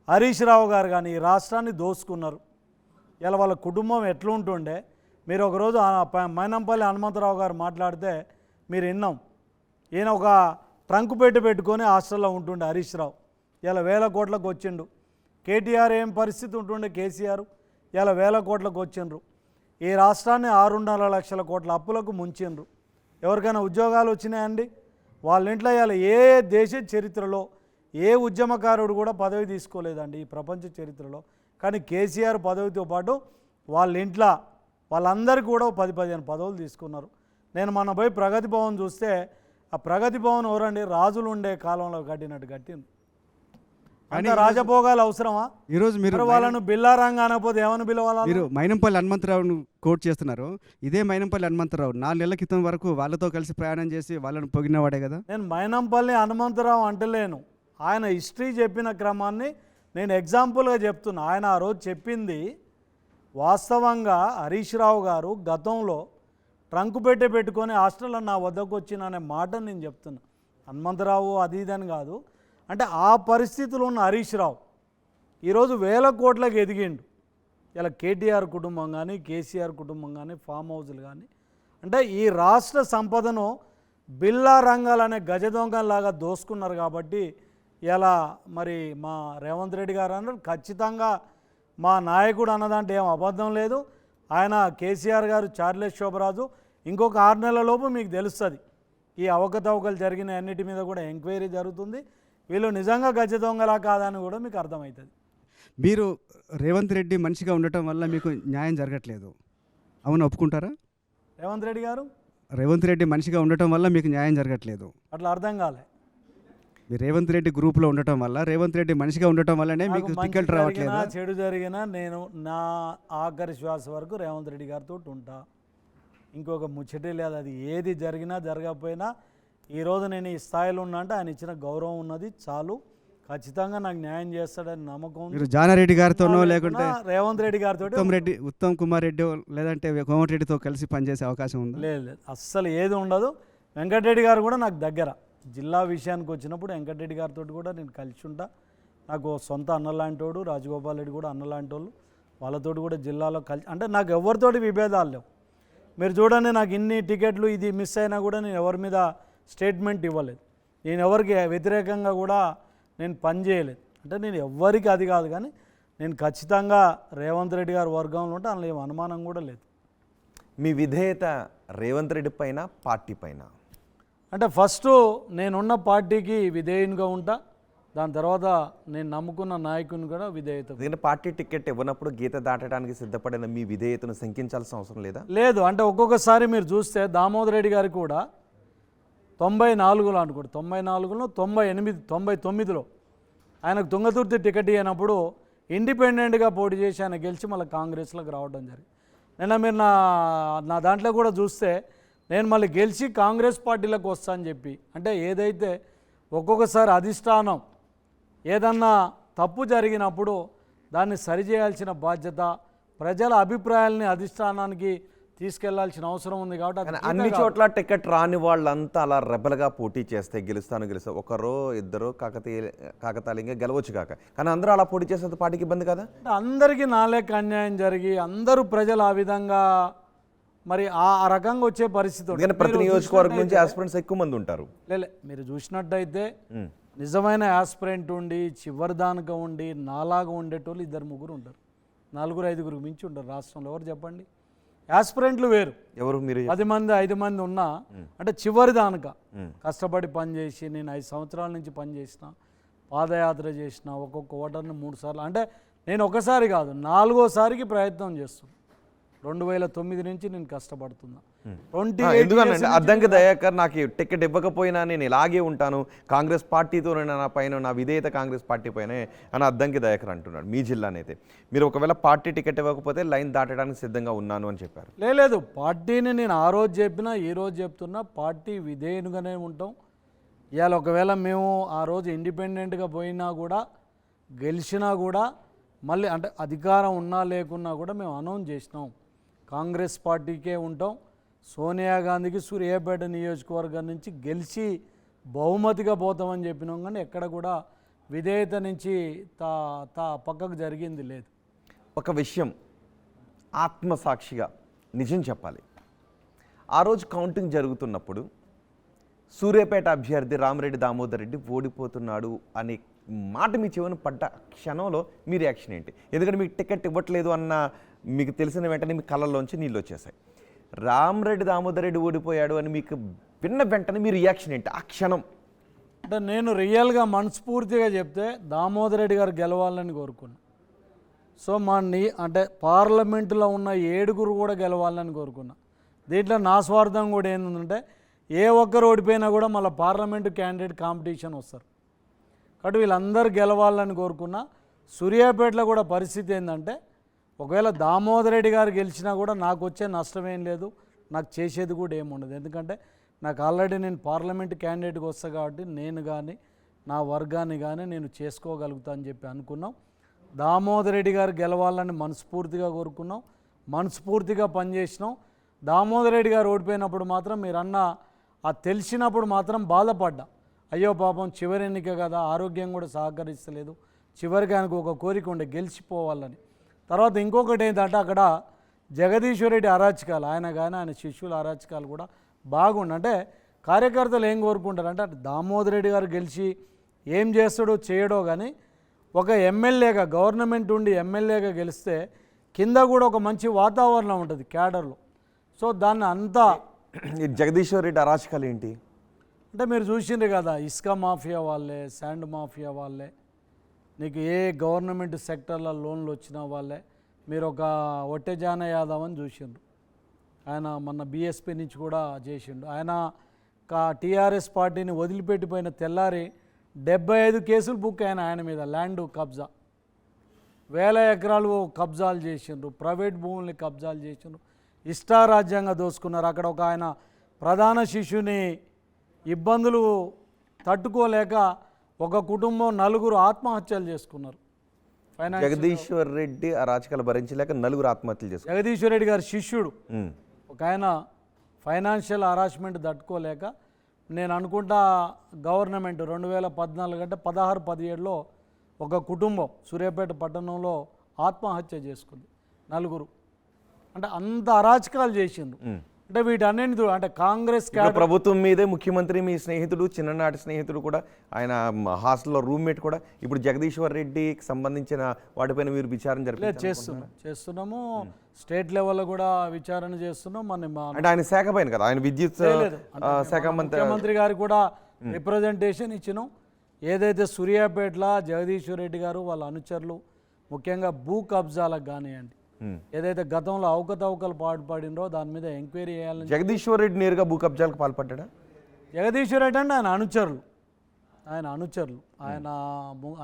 హరీష్ రావు గారు కానీ ఈ రాష్ట్రాన్ని దోసుకున్నారు. ఇలా వాళ్ళ కుటుంబం ఎట్లుంటుండే మీరు ఒకరోజు మైనంపల్లి హనుమంతరావు గారు మాట్లాడితే మీరు విన్నాం. ఈయన ఒక ట్రంక్ పెట్టుకొని హాస్టల్లో ఉంటుండే హరీష్ రావు, ఇలా 1000 కోట్లకు వచ్చిండు. కేటీఆర్ ఏం పరిస్థితి ఉంటుండే, కేసీఆర్ ఇలా 1000 కోట్లకు వచ్చిండ్రు. ఈ రాష్ట్రాన్ని 6.5 లక్షల కోట్ల అప్పులకు ముంచిండ్రు. ఎవరికైనా ఉద్యోగాలు వచ్చినాయండి? వాళ్ళ ఇంట్లో ఇలా ఏ దేశ చరిత్రలో ఏ ఉద్యమకారుడు కూడా పదవి తీసుకోలేదండి ఈ ప్రపంచ చరిత్రలో. కానీ కేసీఆర్ పదవితో పాటు వాళ్ళ ఇంట్లో వాళ్ళందరికీ కూడా 10-15 పదవులు తీసుకున్నారు. నేను మొన్న పోయి ప్రగతి భవన్ చూస్తే ఆ ప్రగతి భవన్ ఎవరండి, రాజులు ఉండే కాలంలో కట్టినట్టు కట్టింది. అంటే రాజభోగాలు అవసరమా? ఈరోజు మీరు వాళ్ళను బిల్లారంగా అనకపోతే ఏమని పిలవాలా? మీరు మైనంపల్లి హనుమంతరావును కోట్ చేస్తున్నారు. ఇదే మైనంపల్లి హనుమంతరావు 4 నెలల క్రితం వరకు వాళ్ళతో కలిసి ప్రయాణం చేసి వాళ్ళని పొగినవాడే కదా. నేను మైనంపల్లి హనుమంతరావు అంటలేను, ఆయన హిస్టరీ చెప్పిన క్రమాన్ని నేను ఎగ్జాంపుల్గా చెప్తున్నా. ఆయన ఆ రోజు చెప్పింది వాస్తవంగా హరీష్ రావు గారు గతంలో ట్రంక్ పెట్టుకొని హాస్టల్లో నా వద్దకు వచ్చిన అనే మాట నేను చెప్తున్నా. హనుమంతరావు అది ఇదని కాదు, అంటే ఆ పరిస్థితులు ఉన్న హరీష్ రావు ఈరోజు 1000 కోట్లకు ఎదిగిండు. ఇలా కేటీఆర్ కుటుంబం కానీ కేసీఆర్ కుటుంబం కానీ ఫామ్ హౌజులు కానీ అంటే ఈ రాష్ట్ర సంపదను బిల్లా రంగాలనే గజ దొంగలాగా దోసుకున్నారు. కాబట్టి ఇలా మరి మా రేవంత్ రెడ్డి గారు అన్నారు ఖచ్చితంగా మా నాయకుడు అన్నదాంట్లో ఏం అబద్ధం లేదు. ఆయన కేసీఆర్ గారు చార్లెస్ శోభరాజు ఇంకొక 6 నెలల లోపు మీకు తెలుస్తుంది ఈ అవకతవకలు జరిగిన అన్నిటి మీద కూడా ఎంక్వైరీ జరుగుతుంది. వీళ్ళు నిజంగా గజ దొంగలా కాదని కూడా మీకు అర్థమవుతుంది. మీరు రేవంత్ రెడ్డి మనిషిగా ఉండటం వల్ల మీకు న్యాయం జరగట్లేదు, అవును ఒప్పుకుంటారా? రేవంత్ రెడ్డి గారు రేవంత్ రెడ్డి మనిషిగా ఉండటం వల్ల మీకు న్యాయం జరగట్లేదు. అట్లా అర్థం కాలే. మీరు రేవంత్ రెడ్డి గ్రూప్లో ఉండటం వల్ల, రేవంత్ రెడ్డి మనిషిగా ఉండటం వల్లనే మీకు నాకు మంచి టికెట్ రావట్లేదు. జరిగినా, చెడు జరిగినా నేను నా ఆఖరి శ్వాస వరకు రేవంత్ రెడ్డి గారితో ఉంటా. ఇంకొక ముచ్చటే లేదు. అది ఏది జరిగినా జరగకపోయినా ఈరోజు నేను ఈ స్థాయిలో ఉన్నా అంటే ఆయన ఇచ్చిన గౌరవం ఉన్నది చాలు. ఖచ్చితంగా నాకు న్యాయం చేస్తాడని నమ్మకం ఉంది. మీరు జానారెడ్డి గారితోనో లేకుంటే రేవంత్ రెడ్డి గారితో ఉత్తమ్ కుమార్ రెడ్డి లేదంటే కోమటిరెడ్డితో కలిసి పనిచేసే అవకాశం ఉంది? లేదు, అస్సలు ఏది ఉండదు. వెంకటరెడ్డి గారు కూడా నాకు దగ్గర. జిల్లా విషయానికి వచ్చినప్పుడు వెంకటరెడ్డి గారితో కూడా నేను కలిసి ఉంటా. నాకు సొంత అన్నలాంటోడు, రాజగోపాల్ రెడ్డి కూడా అన్నలాంటి వాళ్ళు. వాళ్ళతోటి కూడా జిల్లాలో కలిసి, అంటే నాకు ఎవరితోటి విభేదాలు లేవు. మీరు చూడండి, నాకు ఇన్ని టికెట్లు ఇది మిస్ అయినా కూడా నేను ఎవరి మీద స్టేట్మెంట్ ఇవ్వలేదు. నేను ఎవరికి వ్యతిరేకంగా కూడా నేను పనిచేయలేదు. అంటే నేను ఎవ్వరికి అది కాదు, కానీ నేను ఖచ్చితంగా రేవంత్ రెడ్డి గారి వర్గంలో ఉంటే అందులో ఏం అనుమానం కూడా లేదు. మీ విధేయత రేవంత్ రెడ్డి పైన, పార్టీ పైన? అంటే ఫస్ట్ నేనున్న పార్టీకి విధేయునిగా ఉంటా. దాని తర్వాత నేను నమ్ముకున్న నాయకుని కూడా విధేయత. ఎందుకంటే పార్టీ టికెట్ ఇవ్వనప్పుడు గీత దాటడానికి సిద్ధపడిన మీ విధేయతను శంకించాల్సిన అవసరం లేదా? లేదు, అంటే ఒక్కొక్కసారి మీరు చూస్తే దామోదర్ రెడ్డి గారు కూడా 94లో అనుకోండి, 94లో 98, 99లో ఆయనకు తుంగతుర్తి టికెట్ ఇవ్వనప్పుడు ఇండిపెండెంట్గా పోటీ చేసి ఆయన గెలిచి మళ్ళీ కాంగ్రెస్లోకి రావడం జరిగింది. నిన్న మీరు నా దాంట్లో కూడా చూస్తే నేను మళ్ళీ గెలిచి కాంగ్రెస్ పార్టీలోకి వస్తా అని చెప్పి, అంటే ఏదైతే ఒక్కొక్కసారి అధిష్టానం ఏదన్నా తప్పు జరిగినప్పుడు దాన్ని సరిచేయాల్సిన బాధ్యత, ప్రజల అభిప్రాయాలని అధిష్టానానికి తీసుకెళ్లాల్సిన అవసరం ఉంది. కాబట్టి అన్ని చోట్ల టికెట్ రాని వాళ్ళంతా అలా రెబల్గా పోటీ చేస్తే గెలుస్తాను ఒకరో ఇద్దరు కాకతాళీయంగా గెలవచ్చు కాక, కానీ అందరూ అలా పోటీ చేస్తే పార్టీకి ఇబ్బంది కదా? అందరికీ నాలేక అన్యాయం జరిగి అందరూ ప్రజలు ఆ విధంగా మరి ఆ రకంగా వచ్చే పరిస్థితి ఉంటుంది. ప్రతి నియోజకవర్గం నుంచి ఆస్పిరెంట్స్ ఎక్కువ మంది ఉంటారు. లే, మీరు చూసినట్టయితే నిజమైన యాస్పిరెంట్ ఉండి చివరి దానిగా ఉండి నాలాగా ఉండేటోళ్ళు 2-3 ఉంటారు. 4-5 మించి ఉంటారు రాష్ట్రంలో. ఎవరు చెప్పండి? యాస్పిరెంట్లు వేరు. ఎవరు? మీరు 10 మంది 5 మంది ఉన్నా అంటే చివరి దానిక కష్టపడి పనిచేసి, నేను 5 సంవత్సరాల నుంచి పనిచేసిన, పాదయాత్ర చేసిన, ఒక్కొక్క ఓటర్ని 3 సార్లు, అంటే నేను ఒకసారి కాదు 4వసారికి ప్రయత్నం చేస్తున్నాను. 2009 నుంచి నేను కష్టపడుతున్నా. ఎందుకంటే అద్దంకి దయాకర్ నాకు టికెట్ ఇవ్వకపోయినా నేను ఇలాగే ఉంటాను, కాంగ్రెస్ పార్టీతో నా పైన నా విధేయత కాంగ్రెస్ పార్టీ పైనే అని అద్దంకి దయాకర్ అంటున్నాడు. మీ జిల్లానైతే మీరు ఒకవేళ పార్టీ టికెట్ ఇవ్వకపోతే లైన్ దాటడానికి సిద్ధంగా ఉన్నాను అని చెప్పారు. లేదు, పార్టీని నేను ఆ రోజు చెప్పినా ఈ రోజు చెప్తున్నా, పార్టీ విధేయునిగానే ఉంటాం. ఇవాళ ఒకవేళ మేము ఆ రోజు ఇండిపెండెంట్గా పోయినా కూడా గెలిచినా కూడా మళ్ళీ అంటే అధికారం ఉన్నా లేకున్నా కూడా మేము అనౌన్స్ చేసినాం, కాంగ్రెస్ పార్టీకే ఉంటాం. సోనియా గాంధీకి సూర్యాపేట నియోజకవర్గం నుంచి గెలిచి బహుమతిగా పోతామని చెప్పినాం, కానీ ఎక్కడ కూడా విధేయత నుంచి పక్కకు జరిగింది లేదు. ఒక విషయం ఆత్మసాక్షిగా నిజం చెప్పాలి, ఆ రోజు కౌంటింగ్ జరుగుతున్నప్పుడు సూర్యాపేట అభ్యర్థి రామిరెడ్డి దామోదర్ రెడ్డి ఓడిపోతున్నాడు అనే మాట మీ చెవిని పడ్డ క్షణంలో మీ రియాక్షన్ ఏంటి? ఎందుకంటే మీకు టికెట్ ఇవ్వట్లేదు అన్న మీకు తెలిసిన వెంటనే మీ కళ్ళల్లోంచి నీళ్ళు వచ్చేసాయి. రామిరెడ్డి దామోదర్ రెడ్డి ఓడిపోయాడు అని మీకు విన్న వెంటనే మీ రియాక్షన్ ఏంటి ఆ క్షణం? అంటే నేను రియల్గా మనస్ఫూర్తిగా చెప్తే దామోదర్ రెడ్డి గారు గెలవాలని కోరుకున్నాను. సో అంటే పార్లమెంటులో ఉన్న 7 కూడా గెలవాలని కోరుకున్నా. దీంట్లో నా స్వార్థం కూడా ఏంటంటే ఏ ఒక్కరు ఓడిపోయినా కూడా మళ్ళీ పార్లమెంటు క్యాండిడేట్ కాంపిటీషన్ వస్తారు. కాబట్టి వీళ్ళందరూ గెలవాలని కోరుకున్నా. సూర్యాపేటలో కూడా పరిస్థితి ఏంటంటే ఒకవేళ దామోదర్ రెడ్డి గారు గెలిచినా కూడా నాకు వచ్చే నష్టం ఏం లేదు, నాకు చేసేది కూడా ఏముండదు. ఎందుకంటే నాకు ఆల్రెడీ నేను పార్లమెంట్ క్యాండిడేట్కి వస్తా కాబట్టి నేను కానీ నా వర్గాన్ని కానీ నేను చేసుకోగలుగుతా అని చెప్పి అనుకున్నాం. దామోదర్ రెడ్డి గారు గెలవాలని మనస్ఫూర్తిగా కోరుకున్నాం, మనస్ఫూర్తిగా పనిచేసినాం. దామోదర్ రెడ్డి గారు ఓడిపోయినప్పుడు మాత్రం మీరన్న ఆ తెలిసినప్పుడు మాత్రం బాధపడ్డా. అయ్యో పాపం చివరి ఎన్నిక కదా, ఆరోగ్యం కూడా సహకరిస్తలేదు, చివరికి ఆయనకు ఒక కోరిక ఉండే గెలిచిపోవాలని. తర్వాత ఇంకొకటి ఏంటంటే అక్కడ జగదీశ్వర్ రెడ్డి అరాచకాలు, ఆయన కానీ ఆయన శిష్యుల అరాచకాలు కూడా బాగుండు. అంటే కార్యకర్తలు ఏం కోరుకుంటారంటే దామోదర్ రెడ్డి గారు గెలిచి ఏం చేస్తాడో చేయడో కానీ ఒక ఎమ్మెల్యేగా గవర్నమెంట్ ఉండి ఎమ్మెల్యేగా గెలిస్తే కింద కూడా ఒక మంచి వాతావరణం ఉంటుంది క్యాడర్లో. సో దాన్ని అంతా ఈ జగదీశ్వర్ రెడ్డి అరాచకాలు ఏంటి? అంటే మీరు చూసిండ్రు కదా, ఇసుక మాఫియా వాళ్ళే, శాండ్ మాఫియా వాళ్ళే, నీకు ఏ గవర్నమెంట్ సెక్టర్లో లోన్లు వచ్చిన వాళ్ళే. మీరు ఒక ఒట్టెజాన యాదవ్ అని చూసిండ్రు, ఆయన మొన్న బీఎస్పీ నుంచి కూడా చేసిండు. ఆయన టీఆర్ఎస్ పార్టీని వదిలిపెట్టిపోయిన తెల్లారి 75 కేసులు బుక్ అయిన ఆయన మీద. ల్యాండ్ కబ్జా, 1000 ఎకరాలు కబ్జాలు చేసిండ్రు, ప్రైవేట్ భూముల్ని కబ్జాలు చేసిండ్రు, ఇష్టారాజ్యంగా దోసుకున్నారు. అక్కడ ఒక ఆయన ప్రధాన శిష్యుని ఇబ్బందులు తట్టుకోలేక ఒక కుటుంబం 4 ఆత్మహత్యలు చేసుకున్నారు. జగదీశ్వర్ రెడ్డి అరాచకాలు భరించలేక 4 ఆత్మహత్యలు చేసుకున్నారు. జగదీశ్వర్ రెడ్డి గారి శిష్యుడు ఒక ఆయన ఫైనాన్షియల్ హరాస్మెంట్ తట్టుకోలేక, నేను అనుకుంటా గవర్నమెంట్ 2014 అంటే 16-17లో ఒక కుటుంబం సూర్యాపేట పట్టణంలో ఆత్మహత్య చేసుకుంది 4. అంటే అంత అరాచకాలు చేసిండ్రు. అంటే వీటన్నింటి అంటే కాంగ్రెస్ ప్రభుత్వం మీదే ముఖ్యమంత్రి మీ స్నేహితుడు, చిన్ననాటి స్నేహితుడు కూడా, ఆయన హాస్టల్లో రూమ్మేట్ కూడా, ఇప్పుడు జగదీశ్వర్ రెడ్డికి సంబంధించిన వాటిపైన మీరు విచారణ చేస్తున్నాము. స్టేట్ లెవెల్లో కూడా విచారణ చేస్తున్నాం. అంటే ఆయన శాఖ పైన కదా, ఆయన విద్యుత్ శాఖ ముఖ్యమంత్రి గారికి కూడా రిప్రజెంటేషన్ ఇచ్చినాం. ఏదైతే సూర్యాపేటలో జగదీశ్వర్ రెడ్డి గారు వాళ్ళ అనుచరులు ముఖ్యంగా భూ కబ్జాలకు కానివ్వండి, ఏదైతే గతంలో అవకతవకలు పాల్పడినో దాని మీద ఎంక్వైరీ చేయాలని. జగదీశ్వర్ రెడ్డి నేరుగా భూ కబ్జాలకు పాల్పడ్డా? జగదీశ్వర్ రెడ్డి అంటే ఆయన అనుచరులు ఆయన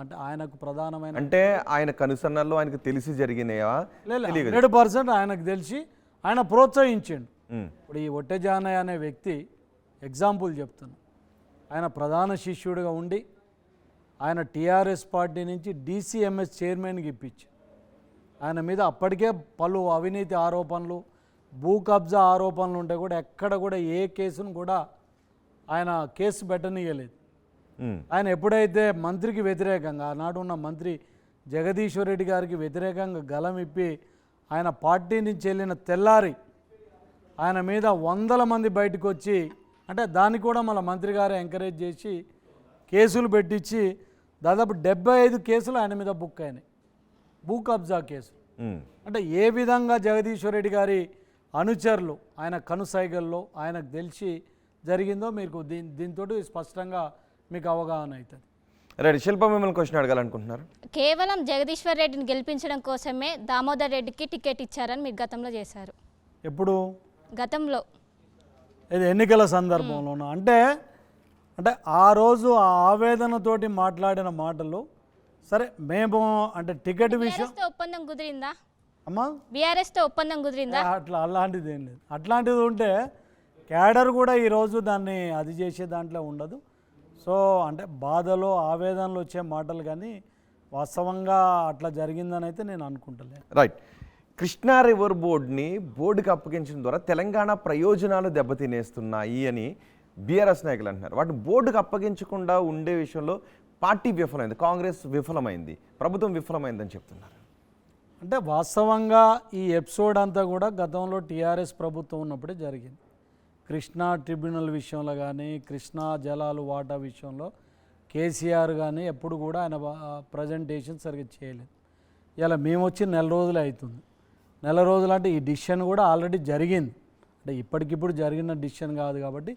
అంటే ఆయనకు ప్రధానమైన, అంటే ఆయన కనుసన్నల్లో ఆయనకు తెలిసి జరిగినాయా? 100% ఆయనకు తెలిసి ఆయన ప్రోత్సహించిండు. ఇప్పుడు ఈ ఒట్టెజానయ్య అనే వ్యక్తి ఎగ్జాంపుల్ చెప్తున్నా. ఆయన ప్రధాన శిష్యుడిగా ఉండి ఆయన టీఆర్ఎస్ పార్టీ నుంచి డీసీఎంఎస్ చైర్మన్కి ఇప్పించి, ఆయన మీద అప్పటికే పలు అవినీతి ఆరోపణలు, భూ కబ్జా ఆరోపణలు ఉంటే కూడా ఎక్కడ కూడా ఏ కేసును కూడా ఆయన కేసు పెట్టనీయలేదు. ఆయన ఎప్పుడైతే మంత్రికి వ్యతిరేకంగా, ఆనాడు ఉన్న మంత్రి జగదీశ్వర్ రెడ్డి గారికి వ్యతిరేకంగా గలం ఇప్పి ఆయన పార్టీ నుంచి వెళ్ళిన తెల్లారి ఆయన మీద 100 మంది బయటకు వచ్చి, అంటే దానికి కూడా మన మంత్రి గారు ఎంకరేజ్ చేసి కేసులు పెట్టించి దాదాపు 75 కేసులు ఆయన మీద బుక్ అయినాయి, భూ కబ్జా కేసు. అంటే ఏ విధంగా జగదీశ్వర్ రెడ్డి గారి అనుచరులు ఆయన కనుసైగల్లో ఆయనకు తెలిసి జరిగిందో మీకు దీంతో స్పష్టంగా మీకు అవగాహన అవుతుంది. రెడ్డి శిల్ప మిమ్మల్ని క్వశ్చన్ అడగాలనుకుంటున్నారు. కేవలం జగదీశ్వర్ రెడ్డిని గెలిపించడం కోసమే దామోదర్ రెడ్డికి టికెట్ ఇచ్చారని మీరు గతంలో చేశారు. ఎప్పుడు? గతంలో ఇది ఎన్నికల సందర్భంలోనూ. అంటే ఆ రోజు ఆ ఆవేదనతోటి మాట్లాడిన మాటలు. సరే, మేము అంటే టికెట్ విషయం ఒప్పందం కుదిరిందా అమ్మా? బీఆర్ఎస్తో ఒప్పందం కుదిరిందా? అలాంటిది ఏం లేదు. అట్లాంటిది ఉంటే క్యాడర్ కూడా ఈరోజు దాన్ని అది చేసే దాంట్లో ఉండదు. సో అంటే బాధలో ఆవేదనలు వచ్చే మాటలు, కానీ వాస్తవంగా అట్లా జరిగిందని అయితే నేను అనుకుంటలేదు. రైట్. కృష్ణా రివర్ బోర్డుకి అప్పగించడం ద్వారా తెలంగాణ ప్రయోజనాలు దెబ్బతినేస్తున్నాయి అని బీఆర్ఎస్ నాయకులు అంటున్నారు. వాటిని బోర్డుకు అప్పగించకుండా ఉండే విషయంలో పార్టీ విఫలమైంది, కాంగ్రెస్ విఫలమైంది, ప్రభుత్వం విఫలమైందని చెప్తున్నారు. అంటే వాస్తవంగా ఈ ఎపిసోడ్ అంతా కూడా గతంలో టీఆర్ఎస్ ప్రభుత్వం ఉన్నప్పుడే జరిగింది. కృష్ణా ట్రిబ్యునల్ విషయంలో కానీ, కృష్ణా జలాలు వాటా విషయంలో కేసీఆర్ కానీ ఎప్పుడు కూడా ఆయన ప్రజెంటేషన్ సరిగ్గా చేయలేదు. ఇలా మేము వచ్చి 4 రోజులే అవుతుంది. 4 రోజులు అంటే ఈ డిసిషన్ కూడా ఆల్రెడీ జరిగింది. అంటే ఇప్పటికిప్పుడు జరిగిన డిసిషన్ కాదు. కాబట్టి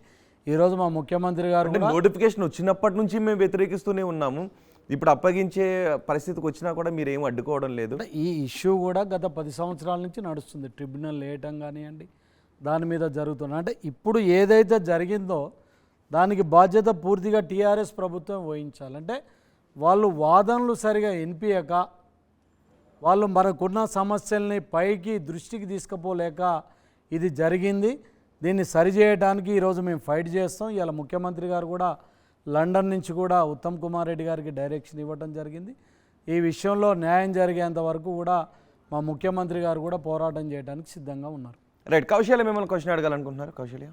ఈరోజు మా ముఖ్యమంత్రి గారు నోటిఫికేషన్ వచ్చినప్పటి నుంచి మేము వ్యతిరేకిస్తూనే ఉన్నాము, ఇప్పుడు అప్పగించే పరిస్థితికి వచ్చినా కూడా మీరు ఏం అడ్డుకోవడం లేదు. ఈ ఇష్యూ కూడా గత 10 సంవత్సరాల నుంచి నడుస్తుంది. ట్రిబ్యునల్ వేయటం కానివ్వండి, దాని మీద జరుగుతుంది. అంటే ఇప్పుడు ఏదైతే జరిగిందో దానికి బాధ్యత పూర్తిగా టీఆర్ఎస్ ప్రభుత్వం వహించాలంటే వాళ్ళు వాదనలు సరిగా వినిపించక, వాళ్ళు మనకున్న సమస్యల్ని పైకి దృష్టికి తీసుకుపోలేక ఇది జరిగింది. దీన్ని సరిచేయడానికి ఈరోజు మేము ఫైట్ చేస్తాం. ఇలా ముఖ్యమంత్రి గారు కూడా లండన్ నుంచి కూడా ఉత్తమ్ కుమార్ రెడ్డి గారికి డైరెక్షన్ ఇవ్వడం జరిగింది. ఈ విషయంలో న్యాయం జరిగేంత వరకు కూడా మా ముఖ్యమంత్రి గారు కూడా పోరాటం చేయడానికి సిద్ధంగా ఉన్నారు. రైట్. కౌశల్య మిమ్మల్ని క్వశ్చన్ అడగాలనుకుంటున్నారు. కౌశల్య,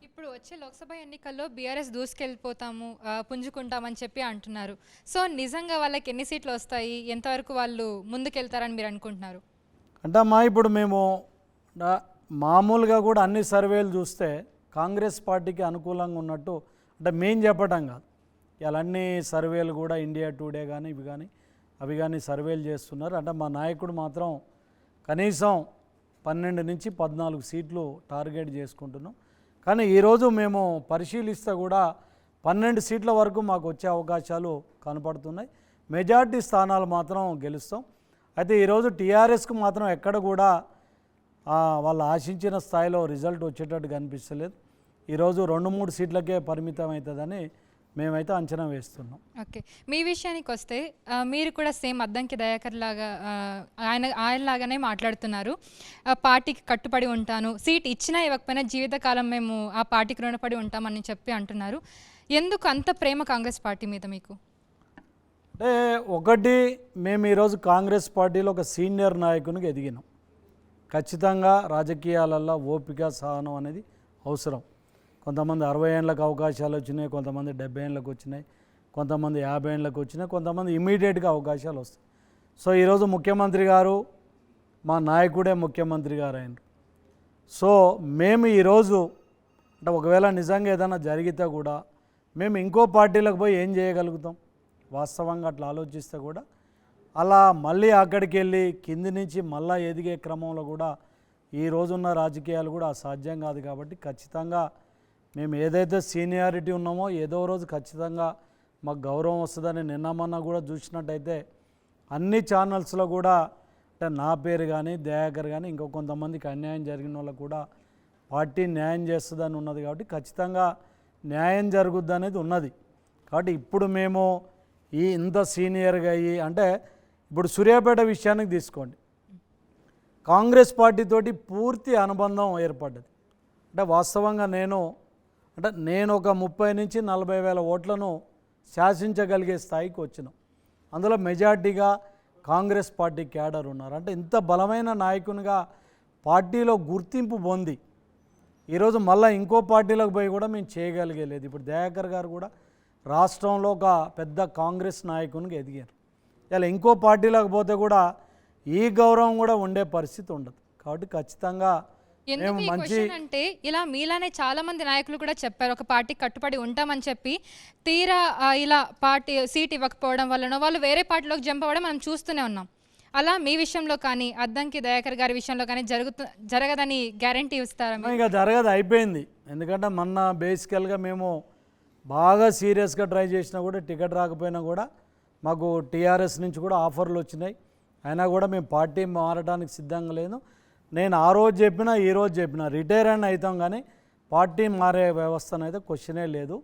ఇప్పుడు వచ్చే లోక్సభ ఎన్నికల్లో బీఆర్ఎస్ దూసుకెళ్ళిపోతాము, పుంజుకుంటామని చెప్పి అంటున్నారు. సో నిజంగా వాళ్ళకి ఎన్ని సీట్లు వస్తాయి, ఎంతవరకు వాళ్ళు ముందుకెళ్తారని మీరు అనుకుంటున్నారు? అంటే ఇప్పుడు మేము మామూలుగా కూడా అన్ని సర్వేలు చూస్తే కాంగ్రెస్ పార్టీకి అనుకూలంగా ఉన్నట్టు అంటే మేము చెప్పటం కాదు. ఇలా అన్ని సర్వేలు కూడా ఇండియా టుడే కానీ ఇవి కానీ అవి కానీ సర్వేలు చేస్తున్నారు. అంటే మా నాయకుడు మాత్రం కనీసం 12 నుంచి 14 సీట్లు టార్గెట్ చేసుకుంటున్నాం. కానీ ఈరోజు మేము పరిశీలిస్తే కూడా 12 సీట్ల వరకు మాకు వచ్చే అవకాశాలు కనపడుతున్నాయి. మెజార్టీ స్థానాలు మాత్రం గెలుస్తాం. అయితే ఈరోజు టీఆర్ఎస్కు మాత్రం ఎక్కడ కూడా వాళ్ళు ఆశించిన స్థాయిలో రిజల్ట్ వచ్చేటట్టు కనిపిస్తలేదు. ఈరోజు 2-3 సీట్లకే పరిమితం అవుతుందని మేమైతే అంచనా వేస్తున్నాం. ఓకే, మీ విషయానికి వస్తే మీరు కూడా సేమ్ అద్దంకి దయాకర్ లాగా ఆయనలాగానే మాట్లాడుతున్నారు. పార్టీకి కట్టుబడి ఉంటాను, సీట్ ఇచ్చినా ఇవ్వకపోయినా జీవితకాలం మేము ఆ పార్టీకి రుణపడి ఉంటామని చెప్పి అంటున్నారు. ఎందుకు అంత ప్రేమ కాంగ్రెస్ పార్టీ మీద మీకు? అంటే ఒకటి, మేము ఈరోజు కాంగ్రెస్ పార్టీలో ఒక సీనియర్ నాయకునికి ఎదిగినాం. ఖచ్చితంగా రాజకీయాలలో ఓపిక సహనం అనేది అవసరం. కొంతమంది 60 ఏళ్ళకు అవకాశాలు వచ్చినాయి, కొంతమంది 70 ఏళ్ళకు వచ్చినాయి, కొంతమంది 50 ఏళ్ళకు వచ్చినాయి, కొంతమంది ఇమీడియట్గా అవకాశాలు వస్తాయి. సో ఈరోజు ముఖ్యమంత్రి గారు మా నాయకుడే ముఖ్యమంత్రి గారు అయినారు. సో మేము ఈరోజు అంటే ఒకవేళ నిజంగా ఏదైనా జరిగితే కూడా మేము ఇంకో పార్టీలకు పోయి ఏం చేయగలుగుతాం? వాస్తవంగా అట్లా ఆలోచిస్తే కూడా అలా మళ్ళీ అక్కడికి వెళ్ళి కింది నుంచి మళ్ళీ ఎదిగే క్రమంలో కూడా ఈ రోజున్న రాజకీయాలు కూడా సాధ్యం కాదు. కాబట్టి ఖచ్చితంగా మేము ఏదైతే సీనియారిటీ ఉన్నామో ఏదో రోజు ఖచ్చితంగా మాకు గౌరవం వస్తుందని నిన్న కూడా చూసినట్టయితే అన్ని ఛానల్స్లో కూడా అంటే నా పేరు కానీ దయాకర్ కానీ ఇంకో కొంతమందికి అన్యాయం జరిగిన వాళ్ళకు కూడా పార్టీ న్యాయం చేస్తుందని ఉన్నది. కాబట్టి ఖచ్చితంగా న్యాయం జరుగుద్ది అనేది ఉన్నది. కాబట్టి ఇప్పుడు మేము ఇంత సీనియర్గా అయ్యి అంటే ఇప్పుడు సూర్యాపేట విషయానికి తీసుకోండి, కాంగ్రెస్ పార్టీతోటి పూర్తి అనుబంధం ఏర్పడ్డది. అంటే వాస్తవంగా నేను ఒక 30 నుంచి 40 వేల ఓట్లను శాసించగలిగే స్థాయికి వచ్చినాం. అందులో మెజార్టీగా కాంగ్రెస్ పార్టీ క్యాడర్ ఉన్నారు. అంటే ఇంత బలమైన నాయకునిగా పార్టీలో గుర్తింపు పొంది ఈరోజు మళ్ళీ ఇంకో పార్టీలకు పోయి కూడా మేము చేయగలిగేలేదు. ఇప్పుడు దయాకర్ గారు కూడా రాష్ట్రంలో ఒక పెద్ద కాంగ్రెస్ నాయకునికి ఎదిగారు. ఇలా ఇంకో పార్టీలకు పోతే కూడా ఈ గౌరవం కూడా ఉండే పరిస్థితి ఉండదు. కాబట్టి ఖచ్చితంగా ఎందుకు ఈ క్వశ్చన్ అంటే ఇలా మీలానే చాలా మంది నాయకులు కూడా చెప్పారు ఒక పార్టీకి కట్టుబడి ఉంటామని చెప్పి, తీరా ఇలా పార్టీ సీట్ ఇవ్వకపోవడం వలన వాళ్ళు వేరే పార్టీలోకి జంప్ అవ్వడం మనం చూస్తూనే ఉన్నాం. అలా మీ విషయంలో కానీ అద్దంకి దయాకర్ గారి విషయంలో కానీ జరగదని గ్యారంటీ ఇస్తారా? ఇక జరగదు, అయిపోయింది. ఎందుకంటే మొన్న బేసికల్గా మేము బాగా సీరియస్గా ట్రై చేసినా కూడా టికెట్ రాకపోయినా కూడా మాకు టీఆర్ఎస్ నుంచి కూడా ఆఫర్లు వచ్చినాయి. అయినా కూడా మేము పార్టీ మారడానికి సిద్ధంగా లేదు. నేను ఆ రోజు చెప్పినా ఈ రోజు చెప్పినా రిటైర్ అయిన అవుతాం కానీ పార్టీ మారే వ్యవస్థను అయితే క్వశ్చనే లేదు.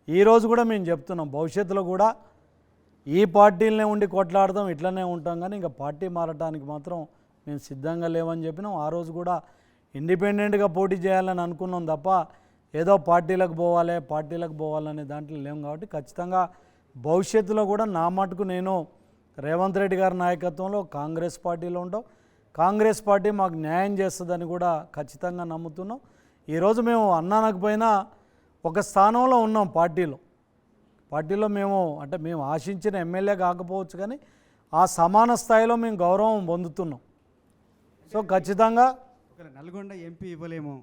ఈరోజు కూడా మేము చెప్తున్నాం భవిష్యత్తులో కూడా ఈ పార్టీలనే ఉండి కొట్లాడదాం, ఇట్లనే ఉంటాం కానీ ఇంకా పార్టీ మారటానికి మాత్రం మేము సిద్ధంగా లేవని చెప్పినాం. ఆ రోజు కూడా ఇండిపెండెంట్గా పోటీ చేయాలని అనుకున్నాం తప్ప ఏదో పార్టీలకు పోవాలనే దాంట్లో లేము. కాబట్టి ఖచ్చితంగా భవిష్యత్తులో కూడా నా మటుకు నేను రేవంత్ రెడ్డి గారి నాయకత్వంలో కాంగ్రెస్ పార్టీలో ఉంటాం. కాంగ్రెస్ పార్టీ మాకు న్యాయం చేస్తుందని కూడా ఖచ్చితంగా నమ్ముతున్నాం. ఈరోజు మేము అన్నానకపోయినా ఒక స్థానంలో ఉన్నాం పార్టీలో మేము ఆశించిన ఎమ్మెల్యే కాకపోవచ్చు కానీ ఆ సమాన స్థాయిలో మేము గౌరవం పొందుతున్నాం. సో ఖచ్చితంగా నల్గొండ ఎంపీ ఇవ్వలేము,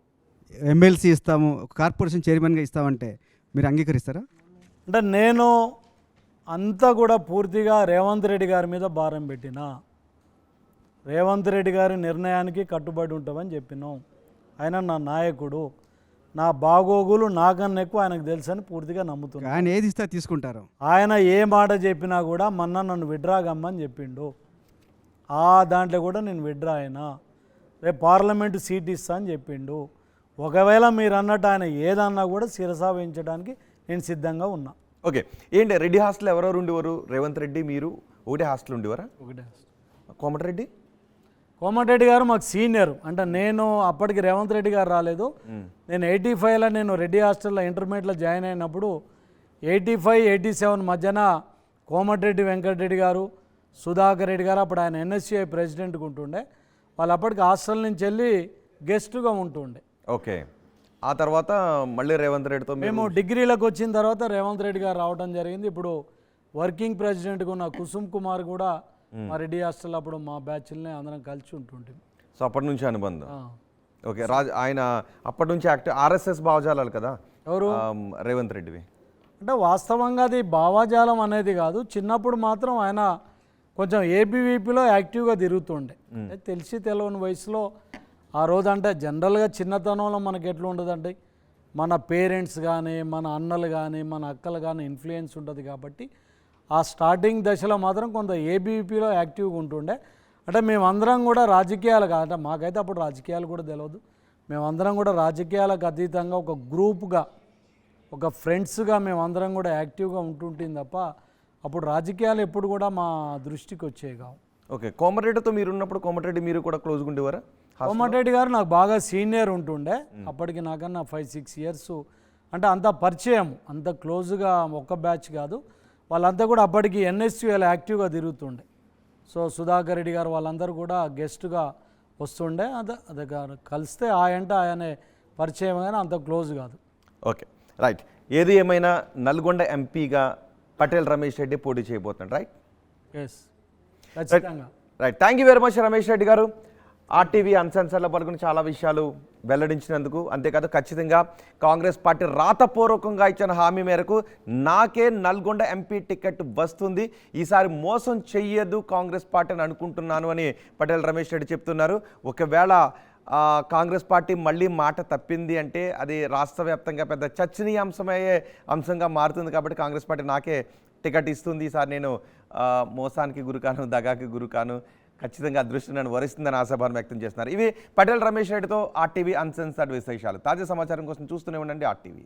ఎమ్మెల్సీ ఇస్తాము, కార్పొరేషన్ చైర్మన్గా ఇస్తామంటే మీరు అంగీకరిస్తారా? అంటే నేను అంతా కూడా పూర్తిగా రేవంత్ రెడ్డి గారి మీద భారం పెట్టినా, రేవంత్ రెడ్డి గారి నిర్ణయానికి కట్టుబడి ఉంటామని చెప్పినాం. ఆయన నా నాయకుడు, నా బాగోగులు నాకన్నా ఎక్కువ ఆయనకు తెలుసని పూర్తిగా నమ్ముతున్నాను. ఆయన ఏది ఇస్తే తీసుకుంటారు. ఆయన ఏ మాట చెప్పినా కూడా మొన్న నన్ను విడ్రా కమ్మని చెప్పిండు. దాంట్లో కూడా నేను విడ్రా అయినా, రేపు పార్లమెంటు సీట్ ఇస్తా అని చెప్పిండు. ఒకవేళ మీరు అన్నట్టు ఆయన ఏదన్నా కూడా శిరసా వహించడానికి నేను సిద్ధంగా ఉన్నా. ఓకే, ఏంటి రెడ్డి హాస్టల్ ఎవరెవరు ఉండేవారు? రేవంత్ రెడ్డి మీరు ఒకటే హాస్టల్ ఉండేవారా? ఒకటే. కోమటిరెడ్డి గారు మాకు సీనియర్. అంటే నేను అప్పటికి రేవంత్ రెడ్డి గారు రాలేదు. నేను 85లో నేను రెడ్డి హాస్టల్లో ఇంటర్మీడియట్లో జాయిన్ అయినప్పుడు 85, 87 మధ్యన కోమటిరెడ్డి వెంకటరెడ్డి గారు, సుధాకర్ రెడ్డి గారు, అప్పుడు ఆయన NSCI ప్రెసిడెంట్గా ఉంటుండే, వాళ్ళు అప్పటికి హాస్టల్ నుంచి వెళ్ళి గెస్ట్గా ఉంటుండే. ఓకే, ఆ తర్వాత మళ్ళీ రేవంత్ రెడ్డితో మేము డిగ్రీలకు వచ్చిన తర్వాత రేవంత్ రెడ్డి గారు రావడం జరిగింది. ఇప్పుడు వర్కింగ్ ప్రెసిడెంట్గా ఉన్న కుసుమ్ కుమార్ కూడా మా రెడ్డి హాస్టల్ అప్పుడు మా బ్యాచ్లనే అందరం కలిసి ఉంటుంటే. సో అప్పటి నుంచి అనుబంధం. ఓకే, ఆయన అప్పటి నుంచి యాక్టివ్ RSS భావజాలాలు కదా ఎవరు? రేవంత్ రెడ్డివి. అంటే వాస్తవంగా అది భావజాలం అనేది కాదు. చిన్నప్పుడు మాత్రం ఆయన కొంచెం ఏబీవీపీలో యాక్టివ్గా తిరుగుతుండే అంటే తెలిసి తెలియని వయసులో ఆ రోజు అంటే జనరల్గా చిన్నతనంలో మనకి ఎట్లా ఉండదండి, మన పేరెంట్స్ కానీ మన అన్నలు కానీ మన అక్కలు కానీ ఇన్ఫ్లుయెన్స్ ఉంటుంది కాబట్టి ఆ స్టార్టింగ్ దశలో మాత్రం కొంత ఏబీవీపీలో యాక్టివ్గా ఉంటుండే. అంటే మేమందరం కూడా రాజకీయాలు కాదంటే మాకైతే అప్పుడు రాజకీయాలు కూడా తెలియదు, మేమందరం కూడా రాజకీయాలకు అతీతంగా ఒక గ్రూప్గా ఒక ఫ్రెండ్స్గా మేమందరం కూడా యాక్టివ్గా ఉంటుంటుంది తప్ప అప్పుడు రాజకీయాలు ఎప్పుడు కూడా మా దృష్టికి వచ్చేవి కావు. ఓకే, కోమటిరెడ్డితో మీరు ఉన్నప్పుడు కోమటిరెడ్డి మీరు కూడా క్లోజ్గా ఉండేవారా? కోమటిరెడ్డి గారు నాకు బాగా సీనియర్ ఉంటుండే, అప్పటికి నాకన్నా 5-6 ఇయర్స్, అంటే అంత పరిచయం, అంత క్లోజ్గా ఒక్క బ్యాచ్ కాదు, వాళ్ళంతా కూడా అప్పటికి ఎన్ఎస్యూఎల్ యాక్టివ్గా తిరుగుతుండే. సో సుధాకర్ రెడ్డి గారు వాళ్ళందరూ కూడా గెస్ట్గా వస్తుండే, అదే కలిస్తే ఆయనే పరిచయం కానీ అంత క్లోజ్ కాదు. Okay, right. ఏది ఏమైనా నల్గొండ ఎంపీగా పటేల్ రమేష్ రెడ్డి పోటీ చేయబోతున్నాడు, రైట్? ఎస్, ఖచ్చితంగా. Right, thank you very much Ramesh Reddy గారు. ఆర్టీవీ అన్సెన్సర్లో పాల్గొని చాలా విషయాలు వెల్లడించినందుకు. అంతేకాదు, ఖచ్చితంగా కాంగ్రెస్ పార్టీ రాతపూర్వకంగా ఇచ్చిన హామీ మేరకు నాకే నల్గొండ ఎంపీ టికెట్ వస్తుంది, ఈసారి మోసం చెయ్యదు కాంగ్రెస్ పార్టీ అని అనుకుంటున్నాను అని పటేల్ రమేష్ రెడ్డి చెప్తున్నారు. ఒకవేళ కాంగ్రెస్ పార్టీ మళ్ళీ మాట తప్పింది అంటే అది రాష్ట్ర వ్యాప్తంగా పెద్ద చర్చనీయాంశమయ్యే అంశంగా మారుతుంది. కాబట్టి కాంగ్రెస్ పార్టీ నాకే టికెట్ ఇస్తుంది, ఈసారి నేను మోసానికి గురికాను, దగాకి గురికాను, ఖచ్చితంగా అదృష్టం నన్ను వరిస్తుందని ఆశాభావం వ్యక్తం చేస్తున్నారు. ఇవి పటేల్ రమేష్ రెడ్డితో ఆర్టీవీ అన్సెన్సర్డ్ విశేషాలు. తాజా సమాచారం కోసం చూస్తూనే ఉండండి ఆర్టీవీ.